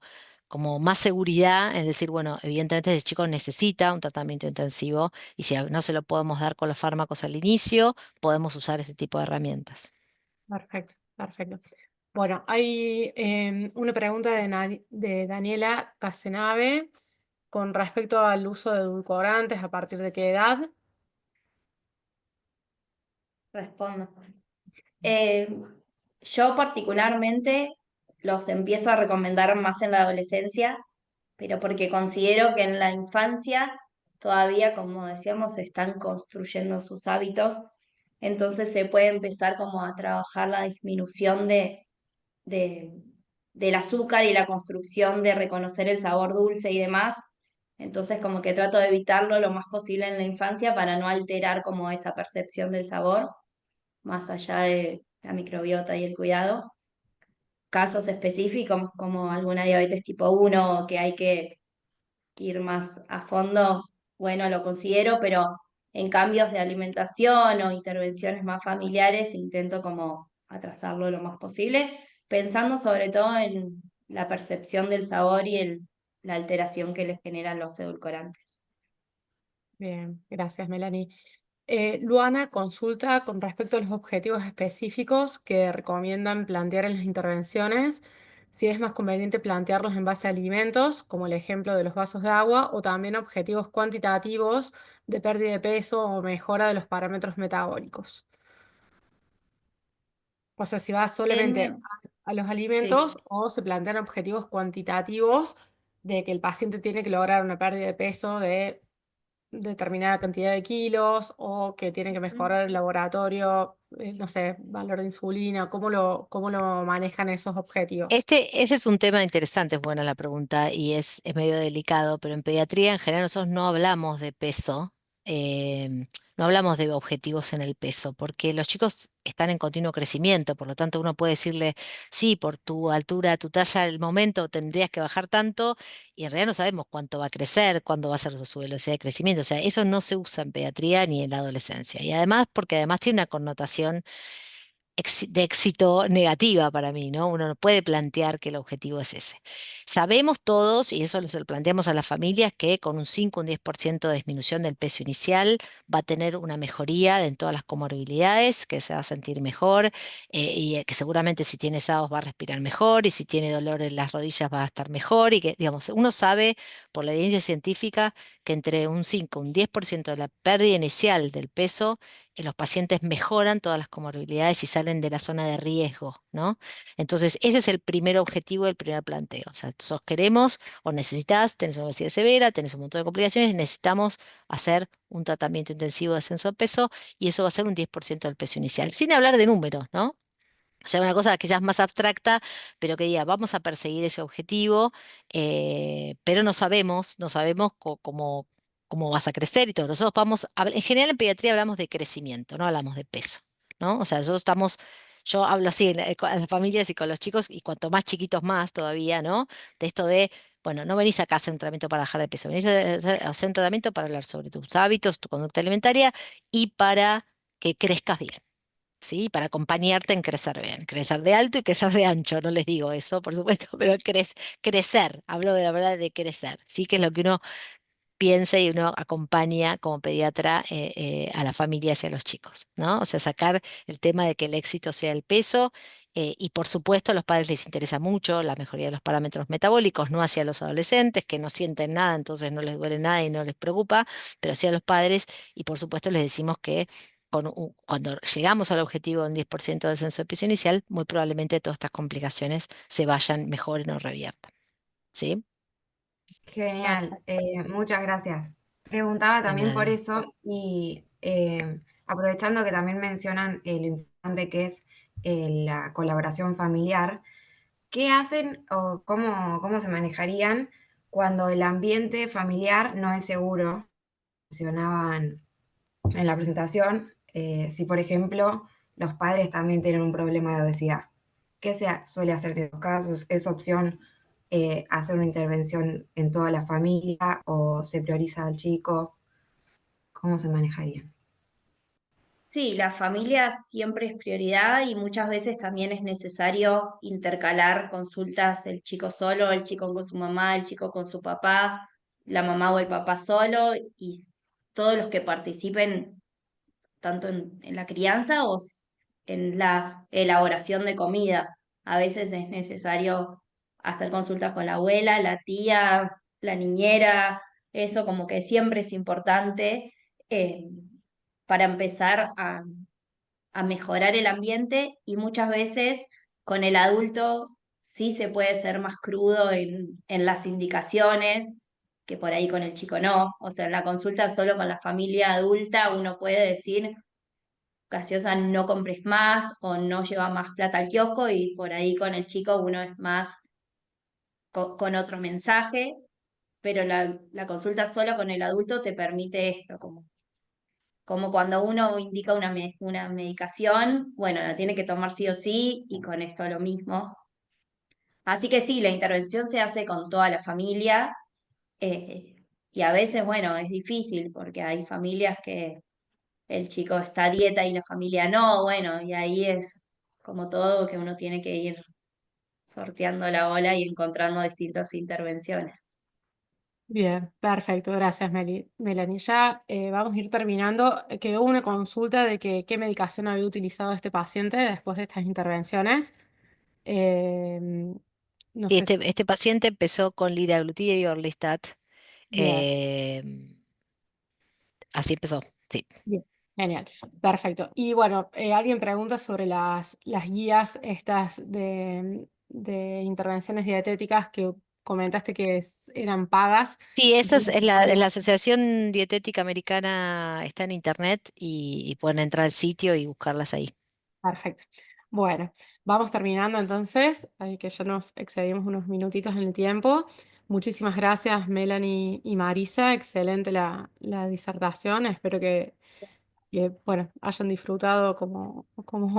más seguridad en decir, bueno, evidentemente ese chico necesita un tratamiento intensivo y si no se lo podemos dar con los fármacos al inicio, podemos usar este tipo de herramientas. Perfecto, perfecto. Bueno, hay una pregunta de Daniela Casenave con respecto al uso de edulcorantes, ¿a partir de qué edad? Respondo. Eh, yo particularmente los empiezo a recomendar más en la adolescencia, pero porque considero que en la infancia todavía, como decíamos, se están construyendo sus hábitos, entonces se puede empezar como a trabajar la disminución de, del azúcar y la construcción de reconocer el sabor dulce y demás. Entonces como que trato de evitarlo lo más posible en la infancia para no alterar como esa percepción del sabor, más allá de la microbiota y el cuidado. Casos específicos como alguna diabetes tipo 1 que hay que ir más a fondo, bueno, lo considero, pero en cambios de alimentación o intervenciones más familiares intento como atrasarlo lo más posible, pensando sobre todo en la percepción del sabor y la alteración que les generan los edulcorantes. Bien, gracias, Melanie. Luana consulta con respecto a los objetivos específicos que recomiendan plantear en las intervenciones, si es más conveniente plantearlos en base a alimentos, como el ejemplo de los vasos de agua, o también objetivos cuantitativos de pérdida de peso o mejora de los parámetros metabólicos. O sea, si va solamente En, a los alimentos sí. o se plantean objetivos cuantitativos de que el paciente tiene que lograr una pérdida de peso de determinada cantidad de kilos o que tiene que mejorar el laboratorio, no sé, valor de insulina, cómo lo manejan esos objetivos. Ese es un tema interesante, es buena la pregunta y es medio delicado, pero en pediatría en general nosotros no hablamos de peso, no hablamos de objetivos en el peso, porque los chicos están en continuo crecimiento, por lo tanto uno puede decirle, sí, por tu altura, tu talla, el momento tendrías que bajar tanto, y en realidad no sabemos cuánto va a crecer, cuándo va a ser su velocidad de crecimiento, o sea, eso no se usa en pediatría ni en la adolescencia, y además, porque además tiene una connotación de éxito negativa para mí, ¿no? Uno no puede plantear que el objetivo es ese. Sabemos todos, y eso se lo planteamos a las familias, que con un 5 un 10% de disminución del peso inicial va a tener una mejoría en todas las comorbilidades, que se va a sentir mejor, que seguramente si tiene SADOS va a respirar mejor, y si tiene dolor en las rodillas va a estar mejor, y que, digamos, uno sabe por la evidencia científica que entre un 5 un 10% de la pérdida inicial del peso los pacientes mejoran todas las comorbilidades y salen de la zona de riesgo, ¿no? Entonces, ese es el primer objetivo del primer planteo. O sea, nosotros queremos o necesitas, tenés una obesidad severa, tenés un montón de complicaciones, necesitamos hacer un tratamiento intensivo de descenso de peso y eso va a ser un 10% del peso inicial, sin hablar de números, ¿no? O sea, una cosa quizás más abstracta, pero que diga, vamos a perseguir ese objetivo, pero no sabemos cómo vas a crecer y todo. Nosotros en general en pediatría hablamos de crecimiento, no hablamos de peso, ¿no? O sea, yo hablo así con las familias y con los chicos, y cuanto más chiquitos más todavía, ¿no? De esto de, bueno, no venís acá a hacer un tratamiento para bajar de peso, venís a hacer un tratamiento para hablar sobre tus hábitos, tu conducta alimentaria y para que crezcas bien. ¿Sí? Para acompañarte en crecer bien, crecer de alto y crecer de ancho, no les digo eso, por supuesto, pero crecer, hablo de la verdad de crecer, ¿sí? Que es lo que uno piensa y uno acompaña como pediatra a la familia y a los chicos, ¿no? O sea, sacar el tema de que el éxito sea el peso. Y por supuesto a los padres les interesa mucho la mejoría de los parámetros metabólicos, no hacia los adolescentes que no sienten nada, entonces no les duele nada y no les preocupa, pero sí a los padres, y por supuesto les decimos que cuando llegamos al objetivo de un 10% de descenso de peso inicial, muy probablemente todas estas complicaciones se vayan, mejoren o reviertan. ¿Sí? Genial, muchas gracias. Preguntaba De también por nada. eso y aprovechando que también mencionan lo importante que es la colaboración familiar, ¿qué hacen o cómo se manejarían cuando el ambiente familiar no es seguro? Mencionaban en la presentación, si por ejemplo los padres también tienen un problema de obesidad. ¿Qué se suele hacer en esos casos? ¿Es opción hacer una intervención en toda la familia o se prioriza al chico? ¿Cómo se manejaría? Sí, la familia siempre es prioridad y muchas veces también es necesario intercalar consultas el chico solo, el chico con su mamá, el chico con su papá, la mamá o el papá solo y todos los que participen tanto en la crianza o en la elaboración de comida. A veces es necesario hacer consultas con la abuela, la tía, la niñera, eso como que siempre es importante eh, para empezar a mejorar el ambiente y muchas veces con el adulto sí se puede ser más crudo en las indicaciones, que por ahí con el chico no. O sea, en la consulta solo con la familia adulta uno puede decir, gaseosa no compres más o no lleva más plata al kiosco y por ahí con el chico uno es más con otro mensaje, pero la consulta solo con el adulto te permite esto, como cuando uno indica una medicación, bueno, la tiene que tomar sí o sí, y con esto lo mismo. Así que sí, la intervención se hace con toda la familia, eh, y a veces, bueno, es difícil porque hay familias que el chico está a dieta y la familia no, bueno, y ahí es como todo que uno tiene que ir sorteando la ola y encontrando distintas intervenciones. Bien, perfecto, gracias Melanie. Ya vamos a ir terminando. Quedó una consulta de que qué medicación había utilizado este paciente después de estas intervenciones. Eh, no Y sé si... este paciente empezó con liraglutida y orlistat. Bien, eh, Así empezó, sí. bien, genial, perfecto. Y bueno, alguien pregunta sobre las guías estas de intervenciones dietéticas que comentaste que eran pagas. Sí, esa es la Asociación Dietética Americana, está en internet y pueden entrar al sitio y buscarlas ahí. Perfecto. Bueno, vamos terminando entonces, que ya nos excedimos unos minutitos en el tiempo. Muchísimas gracias, Melanie y Marisa. Excelente la disertación. Espero que, bueno, hayan disfrutado como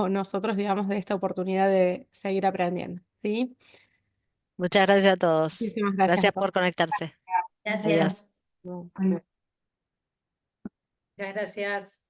nosotros, digamos, de esta oportunidad de seguir aprendiendo. ¿Sí? Muchas gracias a todos. Muchísimas gracias a Gracias todos. por conectarse. Adiós. Gracias. Bueno. Muchas gracias.